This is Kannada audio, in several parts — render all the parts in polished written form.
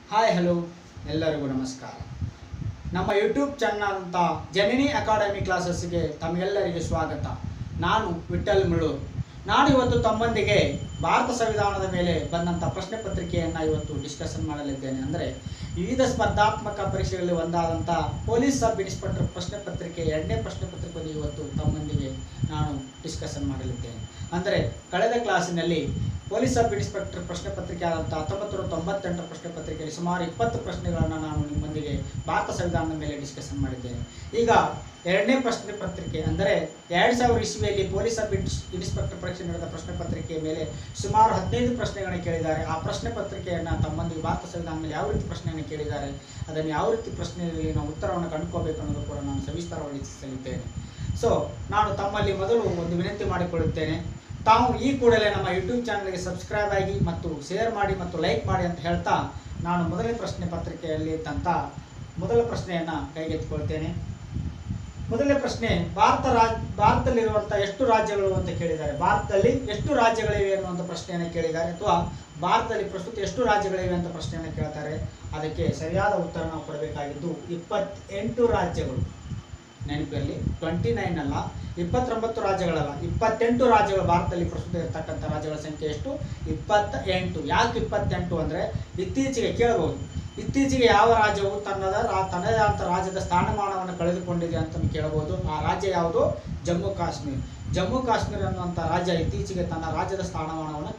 ಹಾಯ್ ಹಲೋ ಎಲ್ಲರಿಗೂ ನಮಸ್ಕಾರ. ನಮ್ಮ ಯೂಟ್ಯೂಬ್ ಚಾನಲ್ ಅಂತ ಜನನಿ ಅಕಾಡೆಮಿ ಕ್ಲಾಸಸ್ಗೆ ತಮಗೆಲ್ಲರಿಗೆ ಸ್ವಾಗತ. ನಾನು ವಿಠಲ್ ಮುಳ್ಳೂರು. ನಾನು ಇವತ್ತು ತಮ್ಮೊಂದಿಗೆ ಭಾರತ ಸಂವಿಧಾನದ ಮೇಲೆ ಬಂದಂಥ ಪ್ರಶ್ನೆ ಪತ್ರಿಕೆಯನ್ನು ಇವತ್ತು ಡಿಸ್ಕಷನ್ ಮಾಡಲಿದ್ದೇನೆ. ಅಂದರೆ ವಿವಿಧ ಸ್ಪರ್ಧಾತ್ಮಕ ಪರೀಕ್ಷೆಗಳಲ್ಲಿ ಒಂದಾದಂಥ ಪೊಲೀಸ್ ಸಬ್ ಇನ್ಸ್ಪೆಕ್ಟರ್ ಪ್ರಶ್ನೆ ಪತ್ರಿಕೆ 2ನೇ ಪ್ರಶ್ನೆ ಪತ್ರಿಕೆಯನ್ನು ಇವತ್ತು ತಮ್ಮೊಂದಿಗೆ ನಾನು ಡಿಸ್ಕಷನ್ ಮಾಡಲಿದ್ದೇನೆ. ಅಂದರೆ ಕಳೆದ ಕ್ಲಾಸಿನಲ್ಲಿ ಪೊಲೀಸ್ ಸಬ್ ಇನ್ಸ್ಪೆಕ್ಟರ್ ಪ್ರಶ್ನೆ ಪತ್ರಿಕೆ ಆದಂಥ 1998 ಪ್ರಶ್ನೆ ಪತ್ರಿಕೆಯಲ್ಲಿ ಸುಮಾರು 20 ಪ್ರಶ್ನೆಗಳನ್ನು ನಾನು ನಿಮ್ಮೊಂದಿಗೆ ಭಾರತ ಸಂವಿಧಾನದ ಮೇಲೆ ಡಿಸ್ಕಷನ್ ಮಾಡಿದ್ದೇನೆ. ಈಗ 2ನೇ ಪ್ರಶ್ನೆ ಪತ್ರಿಕೆ ಅಂದರೆ 2000 ಇಸ್ವಿಯಲ್ಲಿ ಪೊಲೀಸ್ ಸಬ್ ಇನ್ಸ್ಪೆಕ್ಟರ್ ಪರೀಕ್ಷೆ ನಡೆದ ಪ್ರಶ್ನೆ ಪತ್ರಿಕೆಯ ಮೇಲೆ ಸುಮಾರು 15 ಪ್ರಶ್ನೆಗಳನ್ನು ಕೇಳಿದ್ದಾರೆ. ಆ ಪ್ರಶ್ನೆ ಪತ್ರಿಕೆಯನ್ನು ತಮ್ಮೊಂದಿಗೆ ಭಾರತ ಸಂವಿಧಾನದ ಮೇಲೆ ಯಾವ ರೀತಿ ಪ್ರಶ್ನೆಯನ್ನು ಕೇಳಿದ್ದಾರೆ, ಅದನ್ನು ಯಾವ ರೀತಿ ಪ್ರಶ್ನೆಯಲ್ಲಿ ನಾವು ಉತ್ತರವನ್ನು ಕಂಡುಕೋಬೇಕು ಅನ್ನೋದು ಕೂಡ ನಾನು ಸವಿಸ್ತಾರವಾಗಿ ತಿಳಿಸಲಿದ್ದೇನೆ. ಸೊ ನಾನು ತಮ್ಮಲ್ಲಿ ಮೊದಲು ಒಂದು ವಿನಂತಿ ಮಾಡಿಕೊಳ್ಳುತ್ತೇನೆ. ತಾವು ಈ ಕೂಡಲೇ ನಮ್ಮ ಯೂಟ್ಯೂಬ್ ಚಾನಲ್ಗೆ ಸಬ್ಸ್ಕ್ರೈಬ್ ಆಗಿ ಮತ್ತು ಶೇರ್ ಮಾಡಿ ಮತ್ತು ಲೈಕ್ ಮಾಡಿ ಅಂತ ಹೇಳ್ತಾ ನಾನು ಮೊದಲನೇ ಪ್ರಶ್ನೆ ಪತ್ರಿಕೆಯಲ್ಲಿ ಇದ್ದಂಥ ಮೊದಲ ಪ್ರಶ್ನೆಯನ್ನು ಕೈಗೆತ್ತಿಕೊಳ್ತೇನೆ. ಮೊದಲನೇ ಪ್ರಶ್ನೆ, ಭಾರತದಲ್ಲಿರುವಂಥ ಎಷ್ಟು ರಾಜ್ಯಗಳು ಅಂತ ಕೇಳಿದ್ದಾರೆ. ಭಾರತದಲ್ಲಿ ಎಷ್ಟು ರಾಜ್ಯಗಳಿವೆ ಅನ್ನುವಂಥ ಪ್ರಶ್ನೆಯನ್ನು ಕೇಳಿದ್ದಾರೆ, ಅಥವಾ ಭಾರತದಲ್ಲಿ ಪ್ರಸ್ತುತ ಎಷ್ಟು ರಾಜ್ಯಗಳಿವೆ ಅಂತ ಪ್ರಶ್ನೆಯನ್ನು ಕೇಳ್ತಾರೆ. ಅದಕ್ಕೆ ಸರಿಯಾದ ಉತ್ತರ ನಾವು ಕೊಡಬೇಕಾಗಿದ್ದು 28 ರಾಜ್ಯಗಳು. ನೆನಪಿರಲಿ, 29 ಅಲ್ಲ, 29 ರಾಜ್ಯಗಳಲ್ಲ, 28 ರಾಜ್ಯಗಳು. ಭಾರತದಲ್ಲಿ ಪ್ರಸ್ತುತ ಇರತಕ್ಕಂಥ ರಾಜ್ಯಗಳ ಸಂಖ್ಯೆ ಎಷ್ಟು? 28. ಯಾಕೆ 28 ಅಂದರೆ ಇತ್ತೀಚೆಗೆ ಕೇಳಬಹುದು, ಇತ್ತೀಚೆಗೆ ಯಾವ ರಾಜ್ಯವು ತನ್ನದೇ ಆದ ರಾಜ್ಯದ ಸ್ಥಾನಮಾನವನ್ನು ಕಳೆದುಕೊಂಡಿದೆ ಅಂತ ಕೇಳಬಹುದು. ಆ ರಾಜ್ಯ ಯಾವುದು? ಜಮ್ಮು ಕಾಶ್ಮೀರ. ಜಮ್ಮು ಕಾಶ್ಮೀರ ಅನ್ನುವಂಥ ರಾಜ್ಯ ಇತ್ತೀಚೆಗೆ ತನ್ನ ರಾಜ್ಯದ ಸ್ಥಾನಮಾನವನ್ನು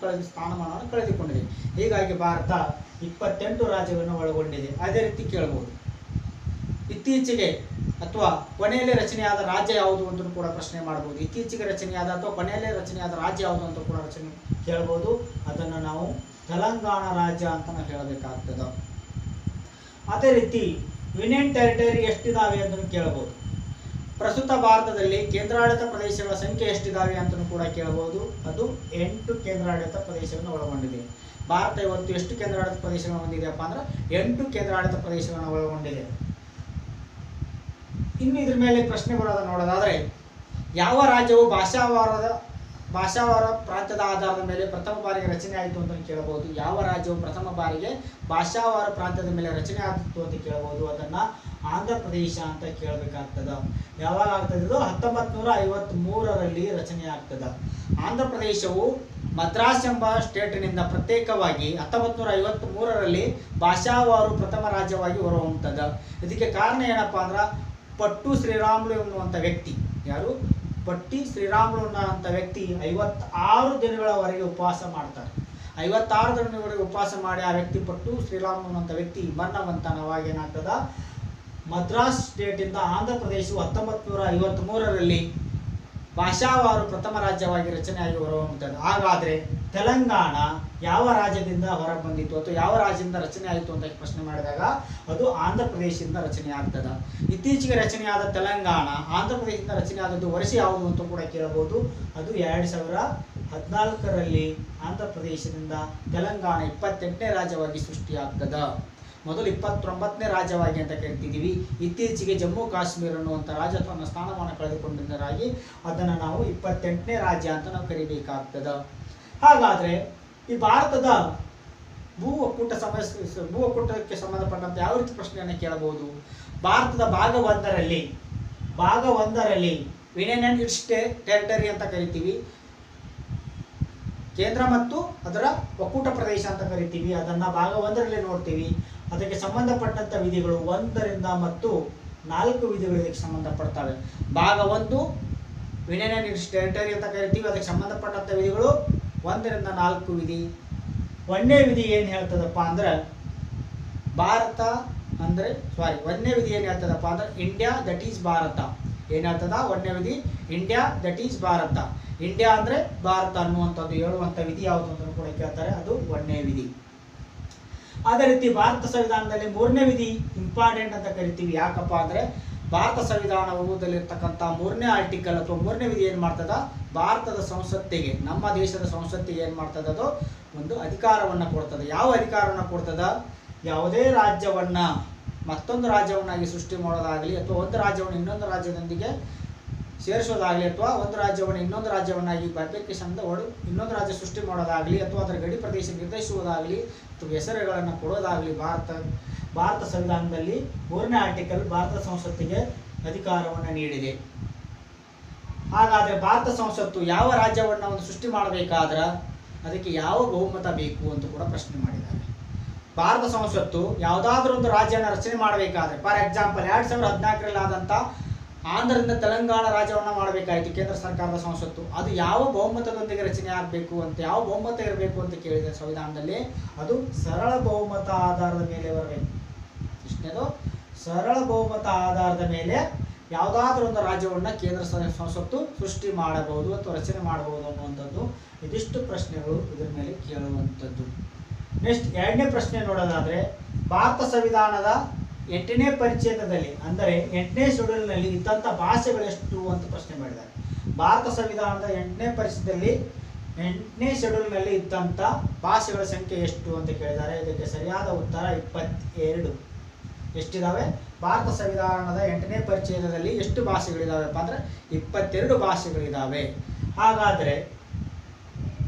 ಕಳೆದುಕೊಂಡಿದೆ. ಹೀಗಾಗಿ ಭಾರತ 28 ರಾಜ್ಯಗಳನ್ನು ಒಳಗೊಂಡಿದೆ. ಅದೇ ರೀತಿ ಕೇಳಬಹುದು, ಇತ್ತೀಚೆಗೆ ಅಥವಾ ಕೊನೆಯಲ್ಲಿ ರಚನೆಯಾದ ರಾಜ್ಯ ಯಾವುದು ಅಂತ ಕೂಡ ಪ್ರಶ್ನೆ ಮಾಡಬಹುದು. ಇತ್ತೀಚೆಗೆ ರಚನೆಯಾದ ಅಥವಾ ಕೊನೆಯಲ್ಲಿ ರಚನೆಯಾದ ರಾಜ್ಯ ಯಾವುದು ಅಂತ ಕೂಡ ಕೇಳಬಹುದು. ಅದನ್ನು ನಾವು ತೆಲಂಗಾಣ ರಾಜ್ಯ ಅಂತ ನಾವು ಹೇಳಬೇಕಾಗ್ತದೆ. ಅದೇ ರೀತಿ ಯೂನಿಯನ್ ಟೆರಿಟರಿ ಎಷ್ಟಿದಾವೆ ಅಂತ ಕೇಳಬಹುದು. ಪ್ರಸ್ತುತ ಭಾರತದಲ್ಲಿ ಕೇಂದ್ರಾಡಳಿತ ಪ್ರದೇಶಗಳ ಸಂಖ್ಯೆ ಎಷ್ಟಿದಾವೆ ಅಂತಲೂ ಕೂಡ ಕೇಳಬಹುದು. ಅದು 8 ಕೇಂದ್ರಾಡಳಿತ ಪ್ರದೇಶಗಳನ್ನು ಒಳಗೊಂಡಿದೆ. ಭಾರತ ಇವತ್ತು ಎಷ್ಟು ಕೇಂದ್ರಾಡಳಿತ ಪ್ರದೇಶಗಳನ್ನು ಹೊಂದಿದೆಯಪ್ಪ ಅಂದ್ರೆ 8 ಕೇಂದ್ರಾಡಳಿತ ಪ್ರದೇಶಗಳನ್ನು ಒಳಗೊಂಡಿದೆ. ಇನ್ನು ಇದ್ರ ಮೇಲೆ ಪ್ರಶ್ನೆ ಬರೋದನ್ನು ನೋಡೋದಾದರೆ, ಯಾವ ರಾಜ್ಯವು ಭಾಷಾವಾರ ಪ್ರಾಂತ್ಯದ ಆಧಾರದ ಮೇಲೆ ಪ್ರಥಮ ಬಾರಿಗೆ ರಚನೆ ಆಯಿತು ಅಂತ ಕೇಳಬಹುದು. ಯಾವ ರಾಜ್ಯವು ಪ್ರಥಮ ಬಾರಿಗೆ ಭಾಷಾವಾರ ಪ್ರಾಂತ್ಯದ ಮೇಲೆ ರಚನೆ ಆಗಿತ್ತು ಅಂತ ಕೇಳಬಹುದು. ಅದನ್ನು ಆಂಧ್ರ ಪ್ರದೇಶ ಅಂತ ಕೇಳಬೇಕಾಗ್ತದ. ಯಾವಾಗ ಆಗ್ತದೆ? ಇದು 1953ರಲ್ಲಿ ರಚನೆ ಆಗ್ತದೆ. ಆಂಧ್ರ ಪ್ರದೇಶವು ಮದ್ರಾಸ್ ಎಂಬ ಸ್ಟೇಟಿನಿಂದ ಪ್ರತ್ಯೇಕವಾಗಿ 1953ರಲ್ಲಿ ಭಾಷಾವಾರು ಪ್ರಥಮ ರಾಜ್ಯವಾಗಿ ಹೊರಹೊಮ್ಮುತ್ತದೆ. ಇದಕ್ಕೆ ಕಾರಣ ಏನಪ್ಪಾ ಅಂದ್ರೆ, ಪಟ್ಟು ಶ್ರೀರಾಮುಲು ಎನ್ನುವಂಥ ವ್ಯಕ್ತಿ, ಯಾರು? ಪಟ್ಟಿ ಶ್ರೀರಾಮುಲು ಅನ್ನುವಂಥ ವ್ಯಕ್ತಿ 56 ದಿನಗಳವರೆಗೆ ಉಪವಾಸ ಮಾಡ್ತಾರೆ. 56 ದಿನಗಳವರೆಗೆ ಉಪವಾಸ ಮಾಡಿ ಆ ವ್ಯಕ್ತಿ ಪಟ್ಟು ಶ್ರೀರಾಮುಲು ಅನ್ನುವಂಥ ವ್ಯಕ್ತಿ ಮರಣವಂತನವಾಗ ಏನಾಗ್ತದ, ಮದ್ರಾಸ್ ಸ್ಟೇಟಿಂದ ಆಂಧ್ರ ಪ್ರದೇಶವು 1953ರಲ್ಲಿ ಭಾಷಾವಾರು ಪ್ರಥಮ ರಾಜ್ಯವಾಗಿ ರಚನೆಯಾಗಿ ಹೊರಹೊಮ್ಮುತ್ತದೆ. ಹಾಗಾದರೆ ತೆಲಂಗಾಣ ಯಾವ ರಾಜ್ಯದಿಂದ ಹೊರಗೆ ಬಂದಿತ್ತು ಅಥವಾ ಯಾವ ರಾಜ್ಯದಿಂದ ರಚನೆ ಆಯಿತು ಅಂತ ಪ್ರಶ್ನೆ ಮಾಡಿದಾಗ ಅದು ಆಂಧ್ರ ಪ್ರದೇಶದಿಂದ ರಚನೆ ಆಗ್ತದೆ. ಇತ್ತೀಚೆಗೆ ರಚನೆಯಾದ ತೆಲಂಗಾಣ ಆಂಧ್ರ ಪ್ರದೇಶದಿಂದ ರಚನೆ ಆದದ್ದು ವರ್ಷ ಯಾವುದು ಅಂತ ಕೂಡ ಕೇಳಬಹುದು. ಅದು 2014ರಲ್ಲಿ ಆಂಧ್ರ ಪ್ರದೇಶದಿಂದ ತೆಲಂಗಾಣ 28ನೇ ರಾಜ್ಯವಾಗಿ ಸೃಷ್ಟಿಯಾಗ್ತದೆ. ಮೊದಲು 29ನೇ ರಾಜ್ಯವಾಗಿ ಅಂತ ಕರಿತಿದ್ದೀವಿ. ಇತ್ತೀಚೆಗೆ ಜಮ್ಮು ಕಾಶ್ಮೀರ ಅನ್ನುವಂಥ ರಾಜ್ಯ ತನ್ನ ಸ್ಥಾನಮಾನ ಕಳೆದುಕೊಂಡಿದ್ದರಾಗಿ ಅದನ್ನು ನಾವು 28ನೇ ರಾಜ್ಯ ಅಂತ ನಾವು ಕರಿಬೇಕಾಗ್ತದೆ. ಹಾಗಾದರೆ ಈ ಭಾರತದ ಭೂ ಒಕ್ಕೂಟಕ್ಕೆ ಸಂಬಂಧಪಟ್ಟಂತೆ ಯಾವ ರೀತಿ ಪ್ರಶ್ನೆಯನ್ನು ಕೇಳಬಹುದು? ಭಾರತದ ಭಾಗ ಒಂದರಲ್ಲಿ ಯೂನಿಯನ್ ಅಂಡ್ ಇಟ್ಸ್ ಟೆರಿಟರಿ ಅಂತ ಕರಿತೀವಿ, ಕೇಂದ್ರ ಮತ್ತು ಅದರ ಒಕ್ಕೂಟ ಪ್ರದೇಶ ಅಂತ ಕರಿತೀವಿ. ಅದನ್ನು ಭಾಗ 1ರಲ್ಲಿ ನೋಡ್ತೀವಿ. ಅದಕ್ಕೆ ಸಂಬಂಧಪಟ್ಟಂಥ ವಿಧಿಗಳು 1ರಿಂದ ಮತ್ತು 4 ವಿಧಿಗಳು ಇದಕ್ಕೆ ಸಂಬಂಧಪಡ್ತವೆ. ಭಾಗ 1 ಯೂನಿಯನ್ ಅಂಡ್ ಇಟ್ಸ್ ಟೆರಿಟರಿ ಅಂತ ಕರಿತೀವಿ. ಅದಕ್ಕೆ ಸಂಬಂಧಪಟ್ಟಂಥ ವಿಧಿಗಳು 1ರಿಂದ 4 ವಿಧಿ. 1ನೇ ವಿಧಿ ಏನು ಹೇಳ್ತದಪ್ಪ ಅಂದ್ರೆ, ಒಂದನೇ ವಿಧಿ ಏನು ಹೇಳ್ತದಪ್ಪ ಅಂದ್ರೆ, ಇಂಡಿಯಾ ದಟ್ ಈಸ್ ಭಾರತ. ಏನು ಹೇಳ್ತದ 1ನೇ ವಿಧಿ? India that is Bharat. India ಅಂದರೆ ಭಾರತ ಅನ್ನುವಂಥದ್ದು ಹೇಳುವಂಥ ವಿಧಿ ಯಾವುದು ಅಂತ ಕೂಡ ಕೇಳ್ತಾರೆ. ಅದು 1ನೇ ವಿಧಿ. ಅದೇ ರೀತಿ ಭಾರತ ಸಂವಿಧಾನದಲ್ಲಿ 3ನೇ ವಿಧಿ ಇಂಪಾರ್ಟೆಂಟ್ ಅಂತ ಕರಿತೀವಿ. ಯಾಕಪ್ಪ ಅಂದರೆ, ಭಾರತ ಸಂವಿಧಾನದಲ್ಲಿರ್ತಕ್ಕಂಥ 3ನೇ ಆರ್ಟಿಕಲ್ ಅಥವಾ 3ನೇ ವಿಧಿ ಏನು ಮಾಡ್ತದ, ಭಾರತದ ಸಂಸತ್ತಿಗೆ, ನಮ್ಮ ದೇಶದ ಸಂಸತ್ತಿಗೆ ಏನು ಮಾಡ್ತದ, ಅದು ಒಂದು ಅಧಿಕಾರವನ್ನು ಕೊಡ್ತದೆ. ಯಾವ ಅಧಿಕಾರವನ್ನು ಕೊಡ್ತದ? ಯಾವುದೇ ರಾಜ್ಯವನ್ನು ಮತ್ತೊಂದು ರಾಜ್ಯವನ್ನಾಗಿ ಸೃಷ್ಟಿ ಮಾಡೋದಾಗಲಿ ಅಥವಾ ಒಂದು ರಾಜ್ಯವನ್ನು ಇನ್ನೊಂದು ರಾಜ್ಯದೊಂದಿಗೆ ಸೇರಿಸೋದಾಗಲಿ ಅಥವಾ ಒಂದು ರಾಜ್ಯವನ್ನು ಇನ್ನೊಂದು ರಾಜ್ಯವನ್ನಾಗಿ ಬರ್ಬೇಕಿಸಂದ ಇನ್ನೊಂದು ರಾಜ್ಯ ಸೃಷ್ಟಿ ಮಾಡೋದಾಗಲಿ ಅಥವಾ ಅದರ ಗಡಿ ಪ್ರದೇಶ ನಿರ್ದೇಶಿಸುವುದಾಗಲಿ ಅಥವಾ ಹೆಸರುಗಳನ್ನು ಕೊಡೋದಾಗಲಿ ಭಾರತ ಸಂವಿಧಾನದಲ್ಲಿ 3ನೇ ಆರ್ಟಿಕಲ್ ಭಾರತ ಸಂಸತ್ತಿಗೆ ಅಧಿಕಾರವನ್ನು ನೀಡಿದೆ. ಹಾಗಾದರೆ ಭಾರತ ಸಂಸತ್ತು ಯಾವ ರಾಜ್ಯವನ್ನು ಒಂದು ಸೃಷ್ಟಿ ಮಾಡಬೇಕಾದ್ರೆ ಅದಕ್ಕೆ ಯಾವ ಬಹುಮತ ಬೇಕು ಅಂತ ಕೂಡ ಪ್ರಶ್ನೆ ಮಾಡಿದ್ದಾರೆ. ಭಾರತ ಸಂಸತ್ತು ಯಾವುದಾದ್ರೂ ಒಂದು ರಾಜ್ಯನ ರಚನೆ ಮಾಡಬೇಕಾದ್ರೆ, ಫಾರ್ ಎಕ್ಸಾಂಪಲ್ 2014ರಲ್ಲಿ ಆದಂಥ ಆಂಧ್ರದಿಂದ ತೆಲಂಗಾಣ ರಾಜ್ಯವನ್ನು ಮಾಡಬೇಕಾಯಿತು ಕೇಂದ್ರ ಸರ್ಕಾರದ ಸಂಸತ್ತು. ಅದು ಯಾವ ಬಹುಮತದೊಂದಿಗೆ ರಚನೆ ಆಗಬೇಕು ಅಂತ, ಯಾವ ಬಹುಮತ ಇರಬೇಕು ಅಂತ ಕೇಳಿದೆ ಸಂವಿಧಾನದಲ್ಲಿ. ಅದು ಸರಳ ಬಹುಮತ ಆಧಾರದ ಮೇಲೆ ಬರಬೇಕು. ಇಷ್ಟನೇದು ಸರಳ ಬಹುಮತ ಆಧಾರದ ಮೇಲೆ ಯಾವುದಾದ್ರೂ ಒಂದು ರಾಜ್ಯವನ್ನು ಕೇಂದ್ರ ಸಂಸತ್ತು ಸೃಷ್ಟಿ ಮಾಡಬಹುದು ಅಥವಾ ರಚನೆ ಮಾಡಬಹುದು ಅನ್ನುವಂಥದ್ದು ಇದಿಷ್ಟು ಪ್ರಶ್ನೆಗಳು ಇದರ ಮೇಲೆ ಕೇಳುವಂಥದ್ದು. ನೆಕ್ಸ್ಟ್ 2ನೇ ಪ್ರಶ್ನೆ ನೋಡೋದಾದರೆ, ಭಾರತ ಸಂವಿಧಾನದ 8ನೇ ಪರಿಚ್ಛೇದದಲ್ಲಿ ಅಂದರೆ 8ನೇ ಶೆಡ್ಯೂಲ್ನಲ್ಲಿ ಇದ್ದಂಥ ಭಾಷೆಗಳೆಷ್ಟು ಅಂತ ಪ್ರಶ್ನೆ ಮಾಡಿದ್ದಾರೆ. ಭಾರತ ಸಂವಿಧಾನದ 8ನೇ ಪರಿಚ್ಛೇದದಲ್ಲಿ 8ನೇ ಶೆಡ್ಯೂಲ್ನಲ್ಲಿ ಇದ್ದಂಥ ಭಾಷೆಗಳ ಸಂಖ್ಯೆ ಎಷ್ಟು ಅಂತ ಕೇಳಿದ್ದಾರೆ. ಇದಕ್ಕೆ ಸರಿಯಾದ ಉತ್ತರ 22. ಎಷ್ಟಿದ್ದಾವೆ? ಭಾರತ ಸಂವಿಧಾನದ 8ನೇ ಪರಿಚ್ಛೇದದಲ್ಲಿ ಎಷ್ಟು ಭಾಷೆಗಳಿದ್ದಾವೆಪ್ಪ ಅಂದರೆ 22 ಭಾಷೆಗಳಿದ್ದಾವೆ. ಹಾಗಾದರೆ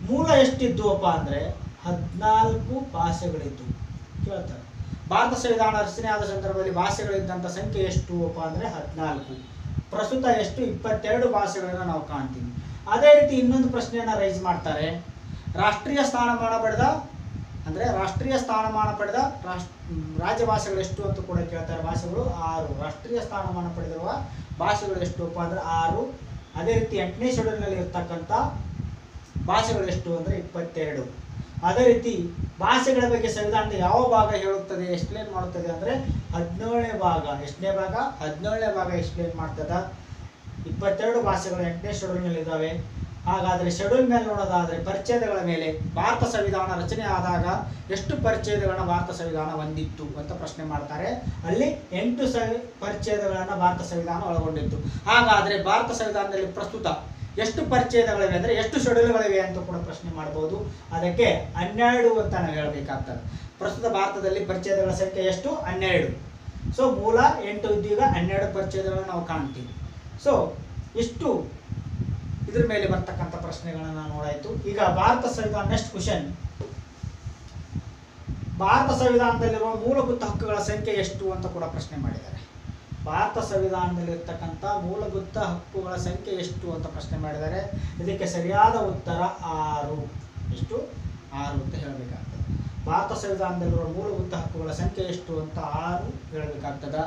ಮೂಲ ಎಷ್ಟಿದ್ದುವಪ್ಪ ಅಂದರೆ 14 ಭಾಷೆಗಳಿದ್ದು ಕೇಳ್ತಾರೆ. ಭಾರತ ಸಂವಿಧಾನ ರಚನೆ ಆದ ಸಂದರ್ಭದಲ್ಲಿ ಭಾಷೆಗಳಿದ್ದಂಥ ಸಂಖ್ಯೆ ಎಷ್ಟು ಅಪ್ಪ ಅಂದರೆ 14. ಪ್ರಸ್ತುತ ಎಷ್ಟು? 22 ಭಾಷೆಗಳನ್ನು ನಾವು ಕಾಣ್ತೀವಿ. ಅದೇ ರೀತಿ ಇನ್ನೊಂದು ಪ್ರಶ್ನೆಯನ್ನು ರೈಸ್ ಮಾಡ್ತಾರೆ. ರಾಷ್ಟ್ರೀಯ ಸ್ಥಾನಮಾನ ಪಡೆದ ರಾಜ್ಯ ಭಾಷೆಗಳು ಎಷ್ಟು ಅಂತ ಕೂಡ ಕೇಳ್ತಾರೆ. ಭಾಷೆಗಳು 6. ರಾಷ್ಟ್ರೀಯ ಸ್ಥಾನಮಾನ ಪಡೆದಿರುವ ಭಾಷೆಗಳು ಎಷ್ಟು ಅಪ್ಪ ಅಂದರೆ 6. ಅದೇ ರೀತಿ 8ನೇ ಶೆಡ್ಯೂಲ್ನಲ್ಲಿ ಇರ್ತಕ್ಕಂಥ ಭಾಷೆಗಳು ಎಷ್ಟು ಅಂದರೆ 22. ಅದೇ ರೀತಿ ಭಾಷೆಗಳ ಬಗ್ಗೆ ಸಂವಿಧಾನದ ಯಾವ ಭಾಗ ಹೇಳುತ್ತದೆ, ಎಕ್ಸ್ಪ್ಲೇನ್ ಮಾಡುತ್ತದೆ ಅಂದರೆ 17ನೇ ಭಾಗ. ಎಷ್ಟನೇ ಭಾಗ? 17ನೇ ಭಾಗ ಎಕ್ಸ್ಪ್ಲೇನ್ ಮಾಡ್ತದೆ. 22 ಭಾಷೆಗಳು 8ನೇ ಶೆಡ್ಯೂಲ್ನಲ್ಲಿ ಇದ್ದಾವೆ. ಹಾಗಾದರೆ ಶೆಡ್ಯೂಲ್ ಮೇಲೆ ನೋಡೋದಾದರೆ ಪರಿಚ್ಛೇದಗಳ ಮೇಲೆ ಭಾರತ ಸಂವಿಧಾನ ರಚನೆ ಆದಾಗ ಎಷ್ಟು ಪರಿಚ್ಛೇದಗಳನ್ನ ಭಾರತ ಸಂವಿಧಾನ ಹೊಂದಿತ್ತು ಅಂತ ಪ್ರಶ್ನೆ ಮಾಡ್ತಾರೆ. ಅಲ್ಲಿ 8 ಪರಿಚ್ಛೇದಗಳನ್ನು ಭಾರತ ಸಂವಿಧಾನ ಒಳಗೊಂಡಿತ್ತು. ಹಾಗಾದರೆ ಭಾರತ ಸಂವಿಧಾನದಲ್ಲಿ ಪ್ರಸ್ತುತ ಎಷ್ಟು ಪರಿಚ್ಛೇದಗಳಿವೆ ಅಂದರೆ ಎಷ್ಟು ಶೆಡ್ಯೂಲ್ಗಳಿವೆ ಅಂತ ಕೂಡ ಪ್ರಶ್ನೆ ಮಾಡ್ಬೋದು. ಅದಕ್ಕೆ 12 ಅಂತ ನಾವು ಹೇಳಬೇಕಾಗ್ತದೆ. ಪ್ರಸ್ತುತ ಭಾರತದಲ್ಲಿ ಪರಿಚ್ಛೇದಗಳ ಸಂಖ್ಯೆ ಎಷ್ಟು? 12. ಸೊ ಮೂಲ 8 ಇದ್ದೀಗ 12 ಪರಿಚ್ಛೇದಗಳನ್ನು ನಾವು ಕಾಣ್ತೀವಿ. ಸೊ ಇಷ್ಟು ಇದ್ರ ಮೇಲೆ ಬರ್ತಕ್ಕಂಥ ಪ್ರಶ್ನೆಗಳನ್ನ ನೋಡಾಯಿತು. ಈಗ ಭಾರತ ಸಂವಿಧಾನ ನೆಕ್ಸ್ಟ್ ಕ್ವಶನ್. ಭಾರತ ಸಂವಿಧಾನದಲ್ಲಿರುವ ಮೂಲಭೂತ ಹಕ್ಕುಗಳ ಸಂಖ್ಯೆ ಎಷ್ಟು ಅಂತ ಕೂಡ ಪ್ರಶ್ನೆ ಮಾಡಿದ್ದಾರೆ. ಭಾರತ ಸಂವಿಧಾನದಲ್ಲಿರ್ತಕ್ಕಂಥ ಮೂಲಭೂತ ಹಕ್ಕುಗಳ ಸಂಖ್ಯೆ ಎಷ್ಟು ಅಂತ ಪ್ರಶ್ನೆ ಮಾಡಿದ್ದಾರೆ. ಇದಕ್ಕೆ ಸರಿಯಾದ ಉತ್ತರ 6. ಎಷ್ಟು? 6 ಅಂತ ಹೇಳಬೇಕಾಗ್ತದೆ. ಭಾರತ ಸಂವಿಧಾನದಲ್ಲಿರುವ ಮೂಲಭೂತ ಹಕ್ಕುಗಳ ಸಂಖ್ಯೆ ಎಷ್ಟು ಅಂತ 6 ಹೇಳಬೇಕಾಗ್ತದೆ.